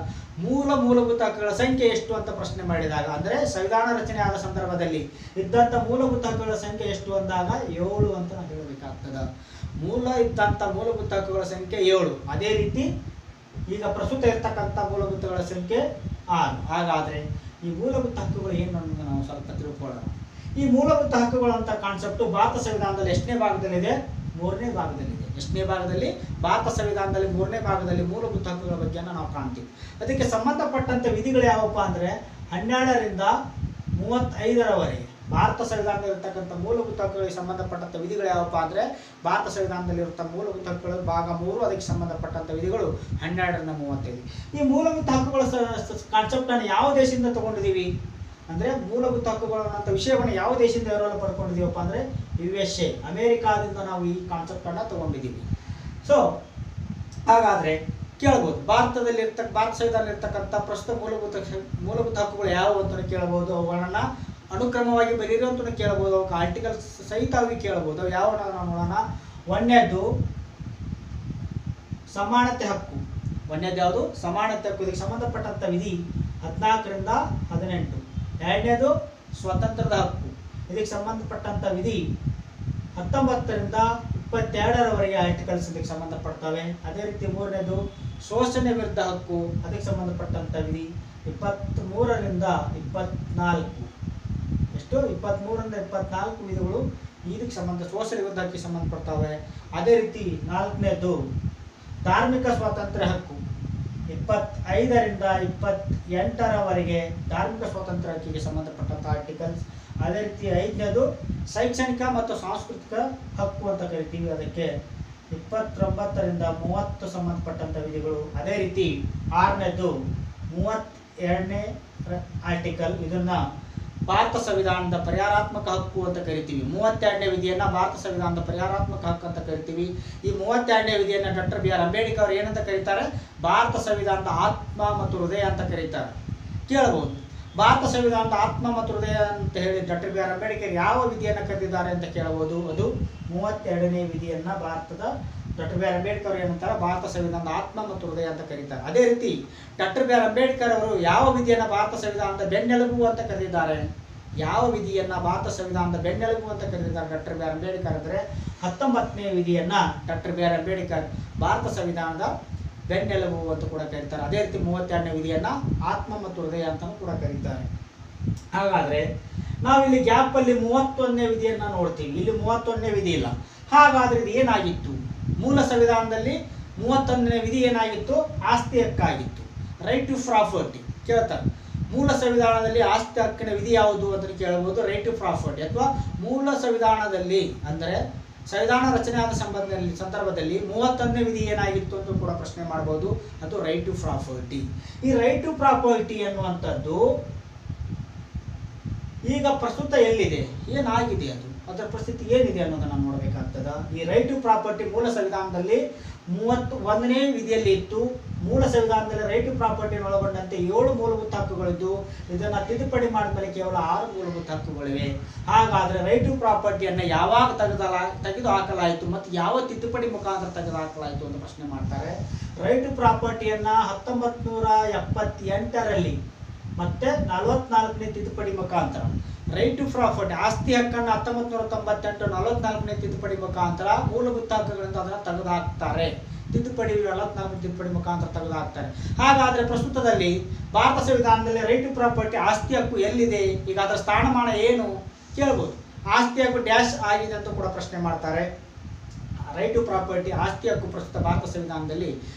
ಮೂಲಭೂತ ಹಕ್ಕುಗಳ ಸಂಖ್ಯೆ ಎಷ್ಟು ಅಂತ ಪ್ರಶ್ನೆ ಮಾಡಿದಾಗ ಅಂದರೆ ಸಂವಿಧಾನ ರಚನೆ ಆದ ಸಂದರ್ಭದಲ್ಲಿ ಇದ್ದಂಥ ಮೂಲಭೂತ ಹಕ್ಕುಗಳ ಸಂಖ್ಯೆ ಎಷ್ಟು ಅಂದಾಗ 7 ಅಂತ ನಾವು ಹೇಳಬೇಕಾಗ್ತದೆ. ಇದ್ದಂಥ ಮೂಲಭೂತ ಹಕ್ಕುಗಳ ಸಂಖ್ಯೆ 7. ಅದೇ ರೀತಿ ಈಗ ಪ್ರಸ್ತುತ ಇರ್ತಕ್ಕಂಥ ಮೂಲಭೂತಗಳ ಸಂಖ್ಯೆ 6. ಹಾಗಾದರೆ ಈ ಮೂಲಭೂತ ಹಕ್ಕುಗಳು ಏನು ಅನ್ನೋದು ನಾವು ಸ್ವಲ್ಪ ತಿಳ್ಕೊಳ್ಳೋಣ. ಈ ಮೂಲಭೂತ ಹಕ್ಕುಗಳು ಅಂತ ಕಾನ್ಸೆಪ್ಟು ಭಾರತ ಸಂವಿಧಾನದಲ್ಲಿ ಎಷ್ಟನೇ ಭಾಗದಲ್ಲಿದೆ? 3ನೇ ಭಾಗದಲ್ಲಿದೆ. ಎಷ್ಟನೇ ಭಾಗದಲ್ಲಿ? ಭಾರತ ಸಂವಿಧಾನದಲ್ಲಿ 3ನೇ ಭಾಗದಲ್ಲಿ ಮೂಲಭೂತ ಹಕ್ಕುಗಳ ಬಗ್ಗೆ ನಾವು ಕಾಣ್ತೀವಿ. ಅದಕ್ಕೆ ಸಂಬಂಧಪಟ್ಟಂತೆ ವಿಧಿಗಳು ಯಾವಪ್ಪ ಅಂದರೆ 12ರಿಂದ 35ರವರೆಗೆ ಭಾರತ ಸಂವಿಧಾನದಲ್ಲಿರ್ತಕ್ಕಂಥ ಮೂಲಭೂತ ಹಕ್ಕುಗಳಿಗೆ ಸಂಬಂಧಪಟ್ಟಂಥ ವಿಧಿಗಳು ಯಾವಪ್ಪ ಅಂದರೆ ಭಾರತ ಸಂವಿಧಾನದಲ್ಲಿರುವಂಥ ಮೂಲಭೂತ ಹಕ್ಕುಗಳು ಭಾಗ 3 ಅದಕ್ಕೆ ಸಂಬಂಧಪಟ್ಟಂಥ ವಿಧಿಗಳು 12ರಿಂದ 35. ಈ ಮೂಲಭೂತ ಹಕ್ಕುಗಳ ಕಾನ್ಸೆಪ್ಟನ್ನು ಯಾವ ದೇಶದಿಂದ ತಗೊಂಡಿದ್ದೀವಿ ಅಂದರೆ ಮೂಲಭೂತ ಹಕ್ಕುಗಳನ್ನಂಥ ವಿಷಯವನ್ನು ಯಾವ ದೇಶದಿಂದ ಎರವಲು ಪಡ್ಕೊಂಡಿದ್ದೀವಪ್ಪ ಅಂದರೆ USA ಅಮೇರಿಕಾದಿಂದ ನಾವು ಈ ಕಾನ್ಸೆಪ್ಟನ್ನು ತಗೊಂಡಿದ್ದೀವಿ. ಸೊ ಹಾಗಾದರೆ ಕೇಳ್ಬೋದು ಭಾರತ ಸಂವಿಧಾನದಲ್ಲಿರ್ತಕ್ಕಂಥ ಪ್ರಸ್ತುತ ಮೂಲಭೂತ ಹಕ್ಕುಗಳು ಯಾವುವು ಅಂತ ಕೇಳ್ಬೋದು. ಅವುಗಳನ್ನು ಅನುಕ್ರಮವಾಗಿ ಬರೀರೋ ಅಂತ ಕೇಳ್ಬೋದು. ಅವಕ್ಕೆ ಆರ್ಟಿಕಲ್ಸ್ ಸಹಿತವಾಗಿ ಕೇಳ್ಬೋದು. ಯಾವ ನಾವು ನೋಡೋಣ. 1ನೇದು ಸಮಾನತೆ ಹಕ್ಕು. 1ನೇದು ಯಾವುದು? ಸಮಾನತೆ ಹಕ್ಕು. ಇದಕ್ಕೆ ಸಂಬಂಧಪಟ್ಟಂಥ ವಿಧಿ 14ರಿಂದ 18. 2ನೇದು ಸ್ವತಂತ್ರದ ಹಕ್ಕು. ಇದಕ್ಕೆ ಸಂಬಂಧಪಟ್ಟಂಥ ವಿಧಿ 19ರಿಂದ 22ರವರೆಗೆ ಆರ್ಟಿಕಲ್ಸ್ ಇದಕ್ಕೆ ಸಂಬಂಧಪಡ್ತವೆ. ಅದೇ ರೀತಿ 3ನೇದು ಶೋಷಣೆ ವಿರುದ್ಧ ಹಕ್ಕು. ಅದಕ್ಕೆ ಸಂಬಂಧಪಟ್ಟಂಥ ವಿಧಿ 23ರಿಂದ 24. ಎಷ್ಟು? 23ರಿಂದ 24 ವಿಧಿಗಳು ಇದಕ್ಕೆ ಶೋಷಣೆ ವಿರುದ್ಧ ಹಕ್ಕಿಗೆ ಸಂಬಂಧಪಡ್ತವೆ. ಅದೇ ರೀತಿ 4ನೇದು ಧಾರ್ಮಿಕ ಸ್ವಾತಂತ್ರ್ಯ ಹಕ್ಕು. 25ರಿಂದ 28ರವರೆಗೆ ಧಾರ್ಮಿಕ ಸ್ವಾತಂತ್ರ್ಯ ಹಕ್ಕಿಗೆ ಸಂಬಂಧಪಟ್ಟಂಥ ಆರ್ಟಿಕಲ್ಸ್. ಅದೇ ರೀತಿ 5ನೇದು ಶೈಕ್ಷಣಿಕ ಮತ್ತು ಸಾಂಸ್ಕೃತಿಕ ಹಕ್ಕು ಅಂತ ಕರಿತೀವಿ. ಅದಕ್ಕೆ 29ರಿಂದ 30 ಸಂಬಂಧಪಟ್ಟಂಥ ವಿಧಿಗಳು. ಅದೇ ರೀತಿ 6ನೇದು 32ನೇ ಆರ್ಟಿಕಲ್. ಇದನ್ನು ಭಾರತ ಸಂವಿಧಾನದ ಪರಿಹಾರಾತ್ಮಕ ಹಕ್ಕು ಅಂತ ಕರಿತೀವಿ. 32ನೇ ವಿಧಿಯನ್ನು ಭಾರತ ಸಂವಿಧಾನದ ಪರಿಹಾರಾತ್ಮಕ ಹಕ್ಕು ಅಂತ ಕರಿತೀವಿ. ಈ 32ನೇ ವಿಧಿಯನ್ನು ಡಾಕ್ಟರ್ ಬಿ ಆರ್ ಅಂಬೇಡ್ಕರ್ ಅವರು ಏನಂತ ಕರೀತಾರೆ? ಭಾರತ ಸಂವಿಧಾನದ ಆತ್ಮ ಮತ್ತು ಹೃದಯ ಅಂತ ಕರೀತಾರೆ. ಕೇಳಬಹುದು, ಭಾರತ ಸಂವಿಧಾನದ ಆತ್ಮ ಮತ್ತು ಹೃದಯ ಅಂತ ಹೇಳಿ ಡಾಕ್ಟರ್ ಬಿ ಆರ್ ಅಂಬೇಡ್ಕರ್ ಯಾವ ವಿಧಿಯನ್ನು ಕರೆದಿದ್ದಾರೆ ಅಂತ ಕೇಳಬಹುದು. ಅದು 32ನೇ ವಿಧಿಯನ್ನು ಭಾರತದ ಡಾಕ್ಟರ್ ಬಿ ಆರ್ ಅಂಬೇಡ್ಕರ್ ಏನಂತಾರೆ? ಭಾರತ ಸಂವಿಧಾನದ ಆತ್ಮ ಮತ್ತು ಹೃದಯ ಅಂತ ಕರೀತಾರೆ. ಅದೇ ರೀತಿ ಡಾಕ್ಟರ್ ಬಿ ಆರ್ ಅಂಬೇಡ್ಕರ್ ಅವರು ಯಾವ ವಿಧಿಯನ್ನು ಭಾರತ ಸಂವಿಧಾನದ ಬೆನ್ನೆಲುಬು ಅಂತ ಕರೆದಿದ್ದಾರೆ? ಯಾವ ವಿಧಿಯನ್ನು ಭಾರತ ಸಂವಿಧಾನದ ಬೆನ್ನೆಲುಬು ಅಂತ ಕರೆದಿದ್ದಾರೆ ಡಾಕ್ಟರ್ ಬಿ ಆರ್ ಅಂಬೇಡ್ಕರ್ ಅಂದರೆ 19ನೇ ವಿಧಿಯನ್ನು doctor B R Ambedkar Bharat ಸಂವಿಧಾನದ ಬೆನ್ನೆಲುಬು ಅಂತ ಕೂಡ ಕರೀತಾರೆ. ಅದೇ ರೀತಿ 32ನೇ ವಿಧಿಯನ್ನು ಆತ್ಮ ಮತ್ತು ಹೃದಯ ಅಂತಲೂ ಕೂಡ ಕರೀತಾರೆ. ಹಾಗಾದರೆ ನಾವಿಲ್ಲಿ ಗ್ಯಾಪಲ್ಲಿ 31ನೇ ವಿಧಿಯನ್ನು ನೋಡ್ತೀವಿ. ಇಲ್ಲಿ 31ನೇ ವಿಧಿ ಇಲ್ಲ. ಹಾಗಾದರೆ ಇದು ಏನಾಗಿತ್ತು? ಮೂಲ ಸಂವಿಧಾನದಲ್ಲಿ 31ನೇ ವಿಧಿ ಏನಾಗಿತ್ತು? ಆಸ್ತಿ ಹಕ್ಕಾಗಿತ್ತು, ರೈಟ್ ಟು ಪ್ರಾಪರ್ಟಿ. ಕೇಳ್ತಾರೆ, ಮೂಲ ಸಂವಿಧಾನದಲ್ಲಿ ಆಸ್ತಿ ಹಕ್ಕಿನ ವಿಧಿ ಯಾವುದು ಅಂತ ಕೇಳಬಹುದು. Right to property. ಅಥವಾ ಮೂಲ ಸಂವಿಧಾನದಲ್ಲಿ ಅಂದರೆ ಸಂವಿಧಾನ ರಚನೆ ಆದ ಸಂದರ್ಭದಲ್ಲಿ 31ನೇ ವಿಧಿ ಏನಾಗಿತ್ತು ಅಂತ ಕೂಡ ಪ್ರಶ್ನೆ ಮಾಡಬಹುದು. ಅದು ರೈಟ್ ಟು ಪ್ರಾಪರ್ಟಿ. ಈ ರೈಟ್ ಟು ಪ್ರಾಪರ್ಟಿ ಅನ್ನುವಂಥದ್ದು ಈಗ ಪ್ರಸ್ತುತ ಎಲ್ಲಿದೆ, ಏನಾಗಿದೆ, ಅದರ ಪರಿಸ್ಥಿತಿ ಏನಿದೆ ಅನ್ನೋದನ್ನು ನೋಡಬೇಕಾಗ್ತದೆ. ಈ ರೈಟ್ ಟು ಪ್ರಾಪರ್ಟಿ ಮೂಲ ಸಂವಿಧಾನದಲ್ಲಿ 31ನೇ ವಿಧಿಯಲ್ಲಿ ಇತ್ತು. ಮೂಲ ಸಂವಿಧಾನದಲ್ಲಿ ರೈಟ್ ಟು ಪ್ರಾಪರ್ಟಿಯನ್ನು ಒಳಗೊಂಡಂತೆ 7 ಮೂಲಭೂತ ಹಕ್ಕುಗಳಿದ್ದು ಇದನ್ನು ತಿದ್ದುಪಡಿ ಮಾಡಿದ್ಮೇಲೆ ಕೇವಲ 6 ಮೂಲಭೂತ ಹಕ್ಕುಗಳಿವೆ. ಹಾಗಾದರೆ ರೈಟ್ ಟು ಪ್ರಾಪರ್ಟಿಯನ್ನು ಯಾವಾಗ ತೆಗೆದು ಹಾಕಲಾಯಿತು ಮತ್ತು ಯಾವ ತಿದ್ದುಪಡಿ ಮುಖಾಂತರ ತೆಗೆದು ಹಾಕಲಾಯಿತು ಅಂತ ಪ್ರಶ್ನೆ ಮಾಡ್ತಾರೆ. ರೈಟ್ ಟು ಪ್ರಾಪರ್ಟಿಯನ್ನು 1978ರಲ್ಲಿ ಮತ್ತೆ 44ನೇ ತಿದ್ದುಪಡಿ ಮುಖಾಂತರ ರೈಟ್ ಟು ಪ್ರಾಪರ್ಟಿ ಆಸ್ತಿ ಹಕ್ಕನ್ನು 1998 44ನೇ ತಿದ್ದುಪಡಿ ಮುಖಾಂತರ ಮೂಲಭೂತ ಹಕ್ಕುಗಳಿಂದ ಅದನ್ನು ತೆಗೆದುಹಾಕ್ತಾರೆ. ತಿದ್ದುಪಡಿ 44 ತಿದ್ದುಪಡಿ ಮುಖಾಂತರ ತೆಗೆದುಹಾಕ್ತಾರೆ. ಹಾಗಾದರೆ ಪ್ರಸ್ತುತದಲ್ಲಿ ಭಾರತ ಸಂವಿಧಾನದಲ್ಲಿ ರೈಟ್ ಟು ಪ್ರಾಪರ್ಟಿ ಆಸ್ತಿ ಹಕ್ಕು ಎಲ್ಲಿದೆ? ಈಗ ಅದರ ಸ್ಥಾನಮಾನ ಏನು ಕೇಳ್ಬೋದು. ಆಸ್ತಿ ಹಕ್ಕು ಡ್ಯಾಶ್ ಆಗಿದೆ ಅಂತ ಕೂಡ ಪ್ರಶ್ನೆ ಮಾಡ್ತಾರೆ. ರೈಟ್ ಟು ಪ್ರಾಪರ್ಟಿ ಆಸ್ತಿ ಹಕ್ಕು ಪ್ರಸ್ತುತ ಭಾರತ ಸಂವಿಧಾನದಲ್ಲಿ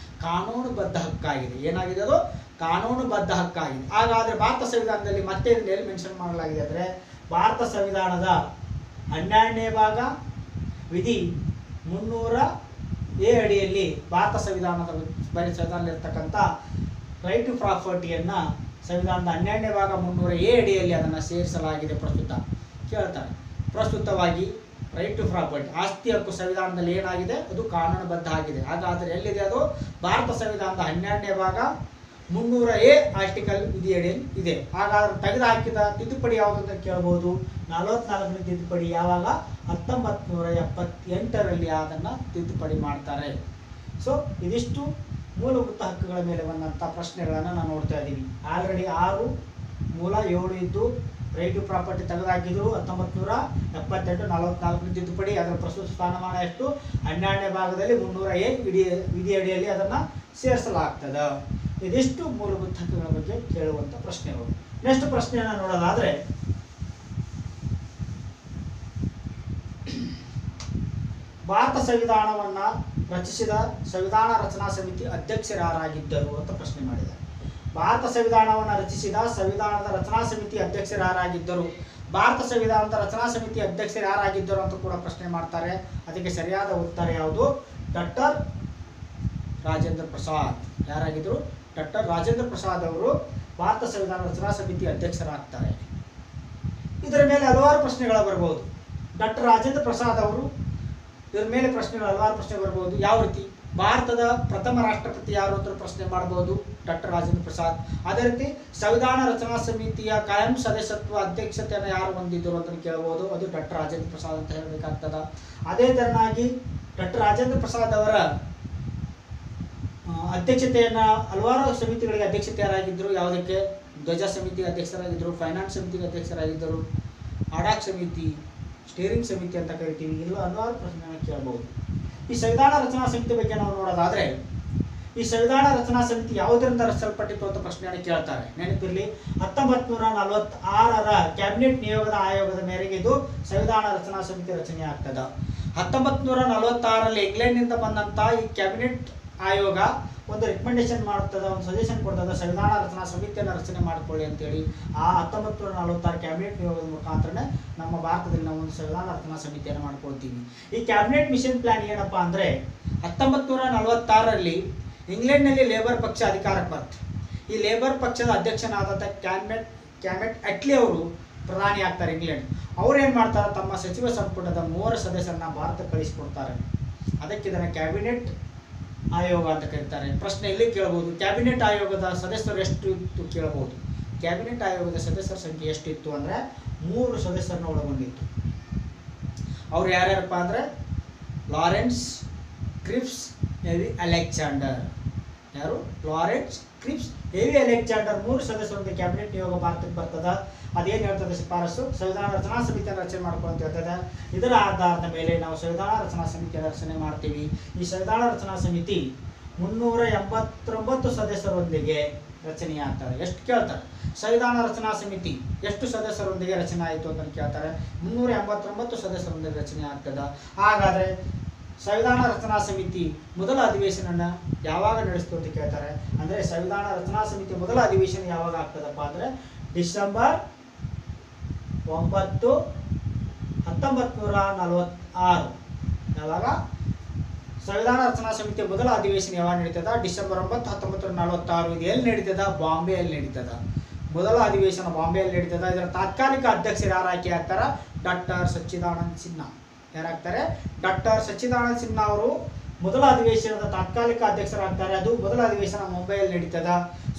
ಕಾನೂನುಬದ್ಧ ಹಕ್ಕಾಗಿದೆ. ಏನಾಗಿದೆ? ಅದು ಕಾನೂನುಬದ್ಧ ಹಕ್ಕಾಗಿದೆ. ಹಾಗಾದರೆ ಭಾರತ ಸಂವಿಧಾನದಲ್ಲಿ ಮತ್ತೆ ಎಲ್ಲಿ ಮೆನ್ಷನ್ ಮಾಡಲಾಗಿದೆ ಅಂದರೆ ಭಾರತ ಸಂವಿಧಾನದ 12ನೇ ಭಾಗ ವಿಧಿ 300A ಅಡಿಯಲ್ಲಿ ಭಾರತ ಸಂವಿಧಾನದಲ್ಲಿರ್ತಕ್ಕಂಥ ರೈಟ್ ಟು ಪ್ರಾಪರ್ಟಿಯನ್ನು ಸಂವಿಧಾನದ 12ನೇ ಭಾಗ 300A ಅಡಿಯಲ್ಲಿ ಅದನ್ನು ಸೇರಿಸಲಾಗಿದೆ. ಪ್ರಸ್ತುತ ಕೇಳ್ತಾರೆ, ಪ್ರಸ್ತುತವಾಗಿ ರೈಟ್ ಟು ಪ್ರಾಪರ್ಟಿ ಆಸ್ತಿ ಹಕ್ಕು ಸಂವಿಧಾನದಲ್ಲಿ ಏನಾಗಿದೆ? ಅದು ಕಾನೂನುಬದ್ಧ ಆಗಿದೆ. ಹಾಗಾದರೆ ಎಲ್ಲಿದೆ? ಅದು ಭಾರತ ಸಂವಿಧಾನದ 12ನೇ ಭಾಗ 300A ಆರ್ಟಿಕಲ್ ವಿಧಿಯಡಿಯಲ್ಲಿ ಇದೆ. ಹಾಗಾದ್ರೆ ತೆಗೆದುಹಾಕಿದ ತಿದ್ದುಪಡಿ ಯಾವುದು ಅಂತ ಕೇಳಬಹುದು. 44ನೇ ತಿದ್ದುಪಡಿ ಯಾವಾಗ? 1978ರಲ್ಲಿ ಅದನ್ನು ತಿದ್ದುಪಡಿ ಮಾಡ್ತಾರೆ. ಸೊ ಇದಿಷ್ಟು ಮೂಲಭೂತ ಹಕ್ಕುಗಳ ಮೇಲೆ ಬಂದಂಥ ಪ್ರಶ್ನೆಗಳನ್ನು ನಾವು ನೋಡ್ತಾ ಇದ್ದೀವಿ. ಆಲ್ರೆಡಿ 6 ಮೂಲ 7 ಇದ್ದು ರೈಟ್ ಟು ಪ್ರಾಪರ್ಟಿ ತೆಗೆದುಹಾಕಿದ್ರು 1978 44ನೇ ತಿದ್ದುಪಡಿ. ಅದರ ಪ್ರಸ್ತುತ ಸ್ಥಾನಮಾನ ಎಷ್ಟು? 12ನೇ ಭಾಗದಲ್ಲಿ 300A ವಿಧಿಯಡಿಯಲ್ಲಿ ಅದನ್ನು ಸೇರಿಸಲಾಗ್ತದೆ. ಇದಿಷ್ಟು ಮೂಲಭೂತ ಹಕ್ಕುಗಳ ಬಗ್ಗೆ ಕೇಳುವಂಥ ಪ್ರಶ್ನೆಗಳು. ನೆಕ್ಸ್ಟ್ ಪ್ರಶ್ನೆಯನ್ನು ನೋಡೋದಾದರೆ ಭಾರತ ಸಂವಿಧಾನವನ್ನು ರಚಿಸಿದ ಸಂವಿಧಾನ ರಚನಾ ಸಮಿತಿ ಅಧ್ಯಕ್ಷರಾಗಿದ್ದರು ಅಂತ ಪ್ರಶ್ನೆ ಮಾಡಿದ್ದಾರೆ. ಭಾರತ ಸಂವಿಧಾನವನ್ನು ರಚಿಸಿದ ಸಂವಿಧಾನದ ರಚನಾ ಸಮಿತಿ ಅಧ್ಯಕ್ಷರಾಗಿದ್ದರು. ಭಾರತ ಸಂವಿಧಾನದ ರಚನಾ ಸಮಿತಿ ಅಧ್ಯಕ್ಷರು ಯಾರಾಗಿದ್ದರು ಅಂತ ಕೂಡ ಪ್ರಶ್ನೆ ಮಾಡ್ತಾರೆ. ಅದಕ್ಕೆ ಸರಿಯಾದ ಉತ್ತರ ಯಾವುದು? ಡಾಕ್ಟರ್ ರಾಜೇಂದ್ರ ಪ್ರಸಾದ್. ಯಾರಾಗಿದ್ದರು? ಡಾಕ್ಟರ್ ರಾಜೇಂದ್ರ ಪ್ರಸಾದ್ ಅವರು ಭಾರತ ಸಂವಿಧಾನ ರಚನಾ ಸಮಿತಿ ಅಧ್ಯಕ್ಷರಾಗ್ತಾರೆ. ಇದರ ಮೇಲೆ ಹಲವಾರು ಪ್ರಶ್ನೆಗಳು ಬರಬಹುದು. ಡಾಕ್ಟರ್ ರಾಜೇಂದ್ರ ಪ್ರಸಾದ್ ಅವರು ಇದರ ಮೇಲೆ ಹಲವಾರು ಪ್ರಶ್ನೆ ಬರಬಹುದು. ಯಾವ ರೀತಿ? ಭಾರತದ ಪ್ರಥಮ ರಾಷ್ಟ್ರಪತಿ ಯಾರು ಅಂತ ಪ್ರಶ್ನೆ ಮಾಡಬಹುದು, ಡಾಕ್ಟರ್ ರಾಜೇಂದ್ರ ಪ್ರಸಾದ್. ಅದೇ ರೀತಿ ಸಂವಿಧಾನ ರಚನಾ ಸಮಿತಿಯ ಕಾಯಂ ಸದಸ್ಯತ್ವ ಅಧ್ಯಕ್ಷತೆಯನ್ನು ಯಾರು ಹೊಂದಿದ್ದರು ಅಂತ ಕೇಳಬಹುದು, ಅದು ಡಾಕ್ಟರ್ ರಾಜೇಂದ್ರ ಪ್ರಸಾದ್ ಅಂತ ಹೇಳಬೇಕಾಗ್ತದ. ಅದೇ ತೆರನಾಗಿ ಡಾಕ್ಟರ್ ರಾಜೇಂದ್ರ ಪ್ರಸಾದ್ ಅವರ ಅಧ್ಯಕ್ಷತೆಯನ್ನು ಹಲವಾರು ಸಮಿತಿಗಳಿಗೆ ಅಧ್ಯಕ್ಷತೆ ಯಾರಾಗಿದ್ದರು? ಯಾವುದಕ್ಕೆ? ಧ್ವಜ ಸಮಿತಿಗೆ ಅಧ್ಯಕ್ಷರಾಗಿದ್ದರು, ಫೈನಾನ್ಸ್ ಸಮಿತಿಗೆ ಅಧ್ಯಕ್ಷರಾಗಿದ್ದರು, ಆಡಾಕ್ ಸಮಿತಿ, ಸ್ಟೇರಿಂಗ್ ಸಮಿತಿ ಅಂತ ಕರಿತೀವಿ. ಇಲ್ಲ ಹಲವಾರು ಪ್ರಶ್ನೆಗಳನ್ನು ಕೇಳಬಹುದು. ಈ ಸಂವಿಧಾನ ರಚನಾ ಸಮಿತಿ ಬಗ್ಗೆ ನಾವು ನೋಡೋದಾದರೆ ಈ ಸಂವಿಧಾನ ರಚನಾ ಸಮಿತಿ ಯಾವುದರಿಂದ ರಚಿಸಲ್ಪಟ್ಟಿತ್ತು ಅಂತ ಪ್ರಶ್ನೆಯನ್ನು ಕೇಳ್ತಾರೆ. ನೆನಪಿರಲಿ, 1946ರ ಕ್ಯಾಬಿನೆಟ್ ನಿಯೋಗದ ಆಯೋಗದ ಮೇರೆಗೆ ಇದು ಸಂವಿಧಾನ ರಚನಾ ಸಮಿತಿ ರಚನೆ ಆಗ್ತದೆ. 1946ರಲ್ಲಿ ಇಂಗ್ಲೆಂಡ್ನಿಂದ ಬಂದಂಥ ಈ ಕ್ಯಾಬಿನೆಟ್ ಆಯೋಗ ಒಂದು ರೆಕಮೆಂಡೇಶನ್ ಮಾಡುತ್ತದೆ, ಒಂದು ಸಜೆಷನ್ ಕೊಡ್ತದೆ, ಸಂವಿಧಾನ ರಚನಾ ಸಮಿತಿಯನ್ನು ರಚನೆ ಮಾಡಿಕೊಳ್ಳಿ ಅಂತೇಳಿ. ಆ 1946 ಕ್ಯಾಬಿನೆಟ್ ನಿಯೋಗದ ಮುಖಾಂತರನೇ ನಮ್ಮ ಭಾರತದಲ್ಲಿ ನಾವು ಒಂದು ಸಂವಿಧಾನ ರಚನಾ ಸಮಿತಿಯನ್ನು ಮಾಡ್ಕೊಳ್ತೀವಿ. ಈ ಕ್ಯಾಬಿನೆಟ್ ಮಿಷನ್ ಪ್ಲಾನ್ ಏನಪ್ಪಾ ಅಂದರೆ 1946ರಲ್ಲಿ ಇಂಗ್ಲೆಂಡ್ನಲ್ಲಿ ಲೇಬರ್ ಪಕ್ಷ ಅಧಿಕಾರಕ್ಕೆ ಬಂತು. ಈ ಲೇಬರ್ ಪಕ್ಷದ ಅಧ್ಯಕ್ಷನಾದಂಥ ಕ್ಯಾಮೆಟ್ ಅಟ್ಲಿ ಅವರು ಪ್ರಧಾನಿ ಆಗ್ತಾರೆ ಇಂಗ್ಲೆಂಡ್. ಅವ್ರು ಏನು ಮಾಡ್ತಾರೆ, ತಮ್ಮ ಸಚಿವ ಸಂಪುಟದ 3 ಸದಸ್ಯರನ್ನ ಭಾರತಕ್ಕೆ ಕಳಿಸಿಕೊಡ್ತಾರೆ. ಅದಕ್ಕೆ ಇದನ್ನು ಕ್ಯಾಬಿನೆಟ್ ಆಯೋಗ ಅಂತ ಕರೀತಾರೆ. ಪ್ರಶ್ನೆ ಇಲ್ಲಿ ಕೇಳಬಹುದು, ಕ್ಯಾಬಿನೆಟ್ ಆಯೋಗದ ಸದಸ್ಯರು ಎಷ್ಟು ಇತ್ತು ಕೇಳಬಹುದು. ಕ್ಯಾಬಿನೆಟ್ ಆಯೋಗದ ಸದಸ್ಯರ ಸಂಖ್ಯೆ ಎಷ್ಟಿತ್ತು ಅಂದರೆ 3 ಸದಸ್ಯರನ್ನ ಒಳಗೊಂಡಿತ್ತು. ಅವ್ರು ಯಾರ್ಯಾರಪ್ಪ ಅಂದರೆ ಲಾರೆನ್ಸ್, ಕ್ರಿಪ್ಸ್, ಎವಿ ಅಲೆಕ್ಸಾಂಡರ್. ಯಾರು? ಲಾರೆನ್ಸ್, ಕ್ರಿಪ್ಸ್, ಎವಿ ಅಲೆಕ್ಸಾಂಡರ್ 3 ಸದಸ್ಯರೊಂದಿಗೆ ಕ್ಯಾಬಿನೆಟ್ ನಿಯೋಗ ಭಾರತಕ್ಕೆ ಬರ್ತದ. ಅದೇನು ಹೇಳ್ತದೆ ಶಿಫಾರಸು, ಸಂವಿಧಾನ ರಚನಾ ಸಮಿತಿಯನ್ನು ರಚನೆ ಮಾಡ್ಕೊಂತ ಹೇಳ್ತದೆ. ಇದರ ಆಧಾರದ ಮೇಲೆ ನಾವು ಸಂವಿಧಾನ ರಚನಾ ಸಮಿತಿಯನ್ನು ರಚನೆ ಮಾಡ್ತೀವಿ. ಈ ಸಂವಿಧಾನ ರಚನಾ ಸಮಿತಿ 389 ಸದಸ್ಯರೊಂದಿಗೆ ರಚನೆ ಆಗ್ತಾರೆ. ಎಷ್ಟು ಕೇಳ್ತಾರೆ, ಸಂವಿಧಾನ ರಚನಾ ಸಮಿತಿ ಎಷ್ಟು ಸದಸ್ಯರೊಂದಿಗೆ ರಚನೆ ಆಯಿತು ಅಂತ ಕೇಳ್ತಾರೆ. 389 ಸದಸ್ಯರೊಂದಿಗೆ ರಚನೆ ಆಗ್ತದೆ. ಹಾಗಾದರೆ ಸಂವಿಧಾನ ರಚನಾ ಸಮಿತಿ ಮೊದಲ ಅಧಿವೇಶನ ಯಾವಾಗ ನಡೆಸ್ತು ಅಂತ ಕೇಳ್ತಾರೆ. ಅಂದರೆ ಸಂವಿಧಾನ ರಚನಾ ಸಮಿತಿ ಮೊದಲ ಅಧಿವೇಶನ ಯಾವಾಗ ಆಗ್ತದಪ್ಪ ಅಂದರೆ ಡಿಸೆಂಬರ್ 9, 1946. ಯಾವಾಗ ಸಂವಿಧಾನ ರಚನಾ ಸಮಿತಿಯ ಮೊದಲ ಅಧಿವೇಶನ ಯಾವಾಗ ನಡೀತದ? ಡಿಸೆಂಬರ್ 9, 1946. ಇದು ಎಲ್ಲಿ ನಡೀತದ? ಬಾಂಬೆಯಲ್ಲಿ ನಡೀತದ. ಮೊದಲ ಅಧಿವೇಶನ ಬಾಂಬೆಯಲ್ಲಿ ನಡೀತದ. ಇದರ ತಾತ್ಕಾಲಿಕ ಅಧ್ಯಕ್ಷರು ಯಾರು ಆಯ್ಕೆ ಆಗ್ತಾರ? ಡಾಕ್ಟರ್ ಸಚ್ಚಿದಾನಂದ ಸಿನ್ಹಾ. ಯಾರಾಗ್ತಾರೆ? ಡಾಕ್ಟರ್ ಸಚ್ಚಿದಾನಂದ ಸಿನ್ಹಾ ಅವರು ಮೊದಲ ಅಧಿವೇಶನದ ತಾತ್ಕಾಲಿಕ ಅಧ್ಯಕ್ಷರಾಗ್ತಾರೆ. ಅದು ಮೊದಲ ಅಧಿವೇಶನ ಮುಂಬೈಯಲ್ಲಿ ನಡೀತದ.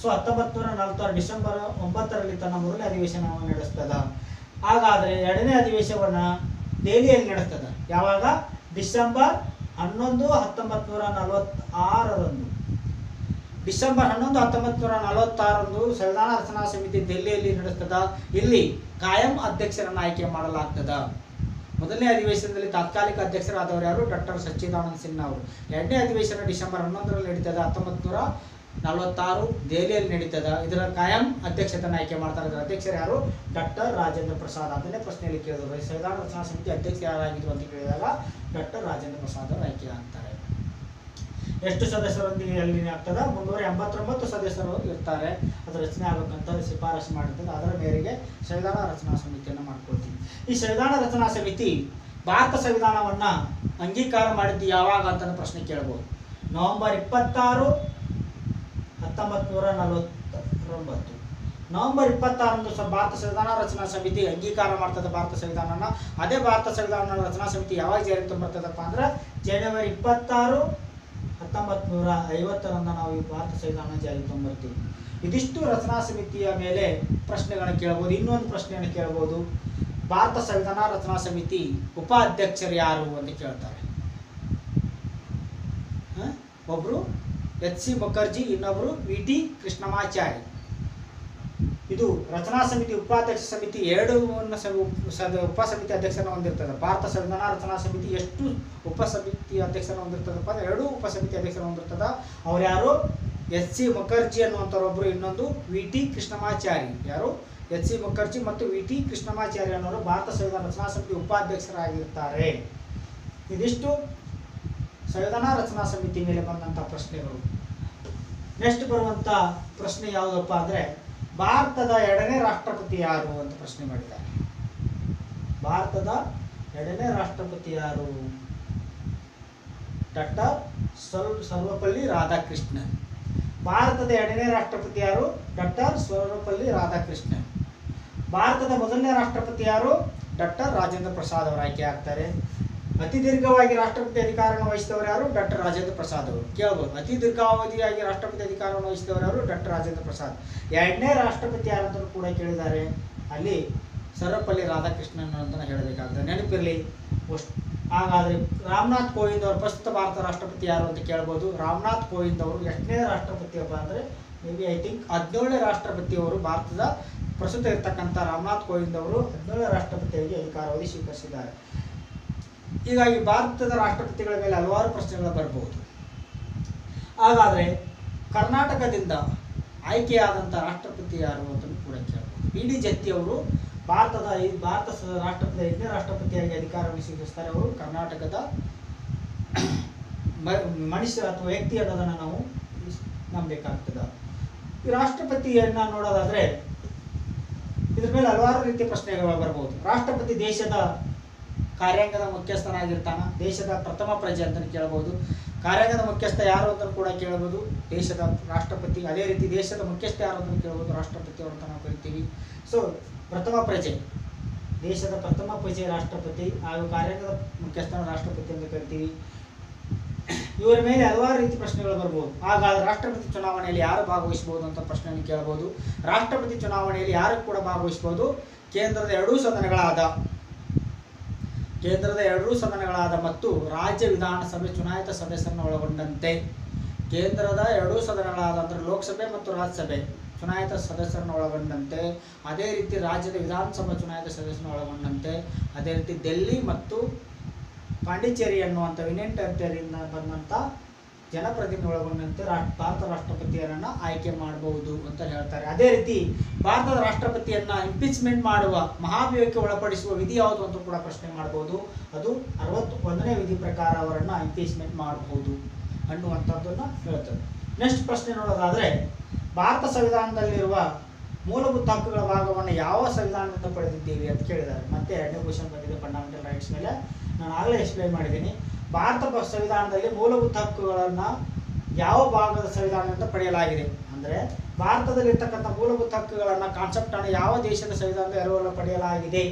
ಸೊ 1946 ಡಿಸೆಂಬರ್ 9ರಲ್ಲಿ ತನ್ನ ಮೊದಲನೇ ಅಧಿವೇಶನವನ್ನು ನಡೆಸ್ತದ. ಹಾಗಾದರೆ ಎರಡನೇ ಅಧಿವೇಶನವನ್ನು ದೆಹಲಿಯಲ್ಲಿ ನಡೆಸ್ತದ. ಯಾವಾಗ? ಡಿಸೆಂಬರ್ 11, 1946ರಂದು. ಡಿಸೆಂಬರ್ 11, 1946ರಂದು ಸಂವಿಧಾನ ರಚನಾ ಸಮಿತಿ ದೆಹಲಿಯಲ್ಲಿ ನಡೆಸ್ತದ. ಇಲ್ಲಿ ಕಾಯಂ ಅಧ್ಯಕ್ಷರನ್ನು ಆಯ್ಕೆ ಮಾಡಲಾಗ್ತದ. ಮೊದಲನೇ ಅಧಿವೇಶನದಲ್ಲಿ ತಾತ್ಕಾಲಿಕ ಅಧ್ಯಕ್ಷರಾದವರು ಯಾರು? ಡಾಕ್ಟರ್ ಸಚ್ಚಿದಾನಂದ ಸಿನ್ಹಾ ಅವರು. ಎರಡನೇ ಅಧಿವೇಶನ ಡಿಸೆಂಬರ್ 11ರಲ್ಲಿ ನಡೀತದ. 1946 ದೆಹಲಿಯಲ್ಲಿ ನಡೀತದ. ಇದರ ಕಾಯಂ ಅಧ್ಯಕ್ಷತೆಯನ್ನು ಆಯ್ಕೆ ಮಾಡ್ತಾರೆ. ಇದರ ಅಧ್ಯಕ್ಷರು ಯಾರು? ಡಾಕ್ಟರ್ ರಾಜೇಂದ್ರ ಪ್ರಸಾದ್. ಅದನ್ನೇ ಪ್ರಶ್ನೆಯಲ್ಲಿ ಕೇಳಿದ್ರು, ಸಂವಿಧಾನ ರಚನಾ ಸಮಿತಿ ಅಧ್ಯಕ್ಷ ಯಾರಾಗಿದ್ರು ಅಂತ ಕೇಳಿದಾಗ ಡಾಕ್ಟರ್ ರಾಜೇಂದ್ರ ಪ್ರಸಾದ್ ಅವರು ಆಯ್ಕೆ ಆಗ್ತಾರೆ. ಎಷ್ಟು ಸದಸ್ಯರೊಂದಿಗೆ ಅಲ್ಲಿ ಆಗ್ತದ? 389 ಸದಸ್ಯರು ಇರ್ತಾರೆ. ಅದು ರಚನೆ ಆಗಬೇಕಂತ ಶಿಫಾರಸು ಮಾಡಿರ್ತದೆ. ಅದರ ಮೇರೆಗೆ ಸಂವಿಧಾನ ರಚನಾ ಸಮಿತಿಯನ್ನು ಮಾಡ್ಕೊಳ್ತೀವಿ. ಈ ಸಂವಿಧಾನ ರಚನಾ ಸಮಿತಿ ಭಾರತ ಸಂವಿಧಾನವನ್ನು ಅಂಗೀಕಾರ ಮಾಡಿದ್ದು ಯಾವಾಗ ಅಂತ ಪ್ರಶ್ನೆ ಕೇಳಬಹುದು. ನವೆಂಬರ್ 26, 1949. ನವೆಂಬರ್ 26ರಂದು ಭಾರತ ಸಂವಿಧಾನ ರಚನಾ ಸಮಿತಿ ಅಂಗೀಕಾರ ಮಾಡ್ತದೆ ಭಾರತ ಸಂವಿಧಾನನ. ಅದೇ ಭಾರತ ಸಂವಿಧಾನ ರಚನಾ ಸಮಿತಿ ಯಾವಾಗ ಜಾರಿಗೆ ಬರ್ತದಪ್ಪ ಅಂದ್ರೆ ಜನವರಿ 26, 1950ರಂದು ನಾವು ಈ ಭಾರತ ಸಂವಿಧಾನ ಜಾರಿಗೆ ತೊಗೊಂಡ್ಬರ್ತೀವಿ. ಇದಿಷ್ಟು ರಚನಾ ಸಮಿತಿಯ ಮೇಲೆ ಪ್ರಶ್ನೆಗಳನ್ನು ಕೇಳಬಹುದು. ಇನ್ನೊಂದು ಪ್ರಶ್ನೆಯನ್ನು ಕೇಳಬಹುದು, ಭಾರತ ಸಂವಿಧಾನ ರಚನಾ ಸಮಿತಿ ಉಪಾಧ್ಯಕ್ಷರು ಯಾರು ಅಂತ ಕೇಳ್ತಾರೆ. ಒಬ್ರು ಎಚ್ ಸಿ ಮುಖರ್ಜಿ, ಇನ್ನೊಬ್ರು ವಿ.ಟಿ. ಕೃಷ್ಣಮಾಚಾರಿ. ಇದು ರಚನಾ ಸಮಿತಿ ಉಪಾಧ್ಯಕ್ಷ ಸಮಿತಿ 2 ಉಪಸಮಿತಿ ಅಧ್ಯಕ್ಷರನ್ನು ಹೊಂದಿರ್ತದೆ. ಭಾರತ ಸಂವಿಧಾನ ರಚನಾ ಸಮಿತಿ ಎಷ್ಟು ಉಪಸಮಿತಿ ಅಧ್ಯಕ್ಷರನ್ನು ಹೊಂದಿರ್ತದಪ್ಪ ಅಂದ್ರೆ 2 ಉಪಸಮಿತಿ ಅಧ್ಯಕ್ಷರನ್ನು ಹೊಂದಿರ್ತದ. ಅವ್ರು ಯಾರು? ಎಚ್ ಸಿ ಮುಖರ್ಜಿ ಅನ್ನುವಂಥವ್ರೊಬ್ಬರು, ಇನ್ನೊಂದು ವಿ.ಟಿ. ಕೃಷ್ಣಮಾಚಾರಿ. ಯಾರು? ಎಚ್ ಸಿ ಮುಖರ್ಜಿ ಮತ್ತು ವಿ.ಟಿ. ಕೃಷ್ಣಮಾಚಾರಿ ಅನ್ನೋರು ಭಾರತ ಸಂವಿಧಾನ ರಚನಾ ಸಮಿತಿ ಉಪಾಧ್ಯಕ್ಷರಾಗಿರ್ತಾರೆ. ಇದಿಷ್ಟು ಸಂವಿಧಾನ ರಚನಾ ಸಮಿತಿ ಮೇಲೆ ಬಂದಂಥ ಪ್ರಶ್ನೆಗಳು. ನೆಕ್ಸ್ಟ್ ಬರುವಂಥ ಪ್ರಶ್ನೆ ಯಾವುದಪ್ಪ ಅಂದರೆ ಭಾರತದ 2ನೇ ರಾಷ್ಟ್ರಪತಿ ಯಾರು ಅಂತ ಪ್ರಶ್ನೆ ಮಾಡಿದ್ದಾರೆ. ಭಾರತದ 2ನೇ ರಾಷ್ಟ್ರಪತಿ ಯಾರು? ಡಾಕ್ಟರ್ ಸರ್ವಪಲ್ಲಿ ರಾಧಾಕೃಷ್ಣನ್. ಭಾರತದ 2ನೇ ರಾಷ್ಟ್ರಪತಿ ಯಾರು? ಡಾಕ್ಟರ್ ಸರ್ವಪಲ್ಲಿ ರಾಧಾಕೃಷ್ಣನ್. ಭಾರತದ ಮೊದಲನೇ ರಾಷ್ಟ್ರಪತಿ ಯಾರು? ಡಾಕ್ಟರ್ ರಾಜೇಂದ್ರ ಪ್ರಸಾದ್ ಅವರು ಆಯ್ಕೆ ಆಗ್ತಾರೆ. ಅತಿ ದೀರ್ಘವಾಗಿ ರಾಷ್ಟ್ರಪತಿ ಅಧಿಕಾರವನ್ನು ವಹಿಸಿದವರು ಯಾರು? ಡಾಕ್ಟರ್ ರಾಜೇಂದ್ರ ಪ್ರಸಾದ್ ಅವರು. ಕೇಳಬಹುದು, ಅತಿ ದೀರ್ಘಾವಧಿಯಾಗಿ ರಾಷ್ಟ್ರಪತಿ ಅಧಿಕಾರವನ್ನು ವಹಿಸಿದವರು ಯಾರು? ಡಾಕ್ಟರ್ ರಾಜೇಂದ್ರ ಪ್ರಸಾದ್. 2ನೇ ರಾಷ್ಟ್ರಪತಿ ಯಾರಂತ ಕೂಡ ಕೇಳಿದ್ದಾರೆ. ಅಲ್ಲಿ ಸರ್ವಪಲ್ಲಿ ರಾಧಾಕೃಷ್ಣನ್ ಅಂತ ಹೇಳಬೇಕಾಗ್ತದೆ, ನೆನಪಿರಲಿ. ಹಾಗಾದರೆ ರಾಮನಾಥ್ ಕೋವಿಂದ್ ಅವರು ಪ್ರಸ್ತುತ ಭಾರತ ರಾಷ್ಟ್ರಪತಿ ಯಾರು ಅಂತ ಕೇಳ್ಬೋದು. ರಾಮನಾಥ್ ಕೋವಿಂದ್ ಅವರು ಎಷ್ಟನೇ ರಾಷ್ಟ್ರಪತಿ ಅಪ್ಪ ಅಂದರೆ ಐ ಥಿಂಕ್ 17ನೇ ರಾಷ್ಟ್ರಪತಿಯವರು. ಭಾರತದ ಪ್ರಸ್ತುತ ಇರ್ತಕ್ಕಂಥ ರಾಮನಾಥ್ ಕೋವಿಂದ್ ಅವರು 17ನೇ ರಾಷ್ಟ್ರಪತಿಯಾಗಿ ಅಧಿಕಾರಾವಧಿ ಸ್ವೀಕರಿಸಿದ್ದಾರೆ. ಹೀಗಾಗಿ ಭಾರತದ ರಾಷ್ಟ್ರಪತಿಗಳ ಮೇಲೆ ಹಲವಾರು ಪ್ರಶ್ನೆಗಳು ಬರಬಹುದು. ಹಾಗಾದರೆ ಕರ್ನಾಟಕದಿಂದ ಆಯ್ಕೆಯಾದಂಥ ರಾಷ್ಟ್ರಪತಿ ಯಾರು ಅಂತ ಕೂಡ ಕೇಳಬಹುದು. ಪಿ.ಡಿ. ಜತ್ತಿ ಅವರು ಭಾರತ ರಾಷ್ಟ್ರಪತಿ 5ನೇ ರಾಷ್ಟ್ರಪತಿಯಾಗಿ ಅಧಿಕಾರವನ್ನು ಸ್ವೀಕರಿಸ್ತಾರೆ. ಅವರು ಕರ್ನಾಟಕದ ಮನುಷ್ಯ ಅಥವಾ ವ್ಯಕ್ತಿ ಅನ್ನೋದನ್ನು ನಾವು ನಂಬಬೇಕಾಗ್ತದೆ. ಈ ರಾಷ್ಟ್ರಪತಿಯನ್ನು ನೋಡೋದಾದರೆ ಇದ್ರ ಮೇಲೆ ಹಲವಾರು ರೀತಿಯ ಪ್ರಶ್ನೆಗಳು ಬರಬಹುದು. ರಾಷ್ಟ್ರಪತಿ ದೇಶದ ಕಾರ್ಯಾಂಗದ ಮುಖ್ಯಸ್ಥನಾಗಿರ್ತಾನ, ದೇಶದ ಪ್ರಥಮ ಪ್ರಜೆ ಅಂತಲೂ ಕೇಳಬಹುದು. ಕಾರ್ಯಾಂಗದ ಮುಖ್ಯಸ್ಥ ಯಾರು ಅಂತ ಕೂಡ ಕೇಳಬಹುದು, ದೇಶದ ರಾಷ್ಟ್ರಪತಿ. ಅದೇ ರೀತಿ ದೇಶದ ಮುಖ್ಯಸ್ಥ ಯಾರು ಅಂತ ಕೇಳಬಹುದು, ರಾಷ್ಟ್ರಪತಿ ಅವರು ಅಂತ ನಾವು ಕರಿತೀವಿ. ಸೊ ಪ್ರಥಮ ಪ್ರಜೆ ದೇಶದ ಪ್ರಥಮ ಪೂಜ್ಯ ರಾಷ್ಟ್ರಪತಿ ಹಾಗೂ ಕಾರ್ಯಾಂಗದ ಮುಖ್ಯಸ್ಥನ ರಾಷ್ಟ್ರಪತಿ ಎಂದು ಕರಿತೀವಿ. ಇವರ ಮೇಲೆ ಹಲವಾರು ರೀತಿ ಪ್ರಶ್ನೆಗಳು ಬರ್ಬೋದು. ಹಾಗಾದ್ರೆ ರಾಷ್ಟ್ರಪತಿ ಚುನಾವಣೆಯಲ್ಲಿ ಯಾರು ಭಾಗವಹಿಸಬಹುದು ಅಂತ ಪ್ರಶ್ನೆಯನ್ನು ಕೇಳಬಹುದು. ರಾಷ್ಟ್ರಪತಿ ಚುನಾವಣೆಯಲ್ಲಿ ಯಾರು ಕೂಡ ಭಾಗವಹಿಸಬಹುದು? ಕೇಂದ್ರದ ಎರಡೂ ಸದನಗಳಾದ ಮತ್ತು ರಾಜ್ಯ ವಿಧಾನಸಭೆ ಚುನಾಯಿತ ಸದಸ್ಯರನ್ನು ಒಳಗೊಂಡಂತೆ. ಕೇಂದ್ರದ ಎರಡೂ ಸದನಗಳಾದ ಅಂದರೆ ಲೋಕಸಭೆ ಮತ್ತು ರಾಜ್ಯಸಭೆ ಚುನಾಯಿತ ಸದಸ್ಯರನ್ನು ಒಳಗೊಂಡಂತೆ, ಅದೇ ರೀತಿ ರಾಜ್ಯದ ವಿಧಾನಸಭಾ ಚುನಾಯಿತ ಸದಸ್ಯರನ್ನು ಒಳಗೊಂಡಂತೆ, ಅದೇ ರೀತಿ ಡೆಲ್ಲಿ ಮತ್ತು ಪಾಂಡಿಚೇರಿ ಅನ್ನುವಂಥ ಯೂನಿಯನ್ ಟೆರಿಟರಿಯಿಂದ ಬಂದಂಥ ಜನಪ್ರತಿನಿಧಿ ಒಳಗೊಂಡಂತೆ ಭಾರತ ರಾಷ್ಟ್ರಪತಿಯರನ್ನು ಆಯ್ಕೆ ಮಾಡಬಹುದು ಅಂತ ಹೇಳ್ತಾರೆ. ಅದೇ ರೀತಿ ಭಾರತದ ರಾಷ್ಟ್ರಪತಿಯನ್ನು ಇಂಪೀಚ್ಮೆಂಟ್ ಮಾಡುವ ಮಹಾಭಿಯೋಗಕ್ಕೆ ಒಳಪಡಿಸುವ ವಿಧಿ ಯಾವುದು ಅಂತ ಕೂಡ ಪ್ರಶ್ನೆ ಮಾಡಬಹುದು. ಅದು 61ನೇ ವಿಧಿ ಪ್ರಕಾರ ಅವರನ್ನು ಇಂಪೀಚ್ಮೆಂಟ್ ಮಾಡಬಹುದು ಅನ್ನುವಂಥದ್ದನ್ನು ಹೇಳ್ತದೆ. ನೆಕ್ಸ್ಟ್ ಪ್ರಶ್ನೆ ನೋಡೋದಾದರೆ, ಭಾರತ ಸಂವಿಧಾನದಲ್ಲಿರುವ ಮೂಲಭೂತ ಹಕ್ಕುಗಳ ಭಾಗವನ್ನು ಯಾವ ಸಂವಿಧಾನದಿಂದ ಪಡೆದಿದ್ದೀವಿ ಅಂತ ಕೇಳಿದ್ದಾರೆ. ಮತ್ತೆ ಎರಡನೇ ಕ್ವಶನ್ ಬಂದಿದೆ ಫಂಡಮೆಂಟಲ್ ರೈಟ್ಸ್ ಮೇಲೆ. ನಾನು ಆಗಲೇ ಎಕ್ಸ್ಪ್ಲೈನ್ ಮಾಡಿದ್ದೀನಿ. ಭಾರತ ಸಂವಿಧಾನದಲ್ಲಿ ಮೂಲಭೂತ ಹಕ್ಕುಗಳನ್ನು ಯಾವ ಭಾಗದ ಸಂವಿಧಾನದಿಂದ ಪಡೆಯಲಾಗಿದೆ ಅಂದರೆ, ಭಾರತದಲ್ಲಿರ್ತಕ್ಕಂಥ ಮೂಲಭೂತ ಹಕ್ಕುಗಳನ್ನು ಕಾನ್ಸೆಪ್ಟನ್ನು ಯಾವ ದೇಶದ ಸಂವಿಧಾನದ ಎರವಲು ಪಡೆಯಲಾಗಿದೆ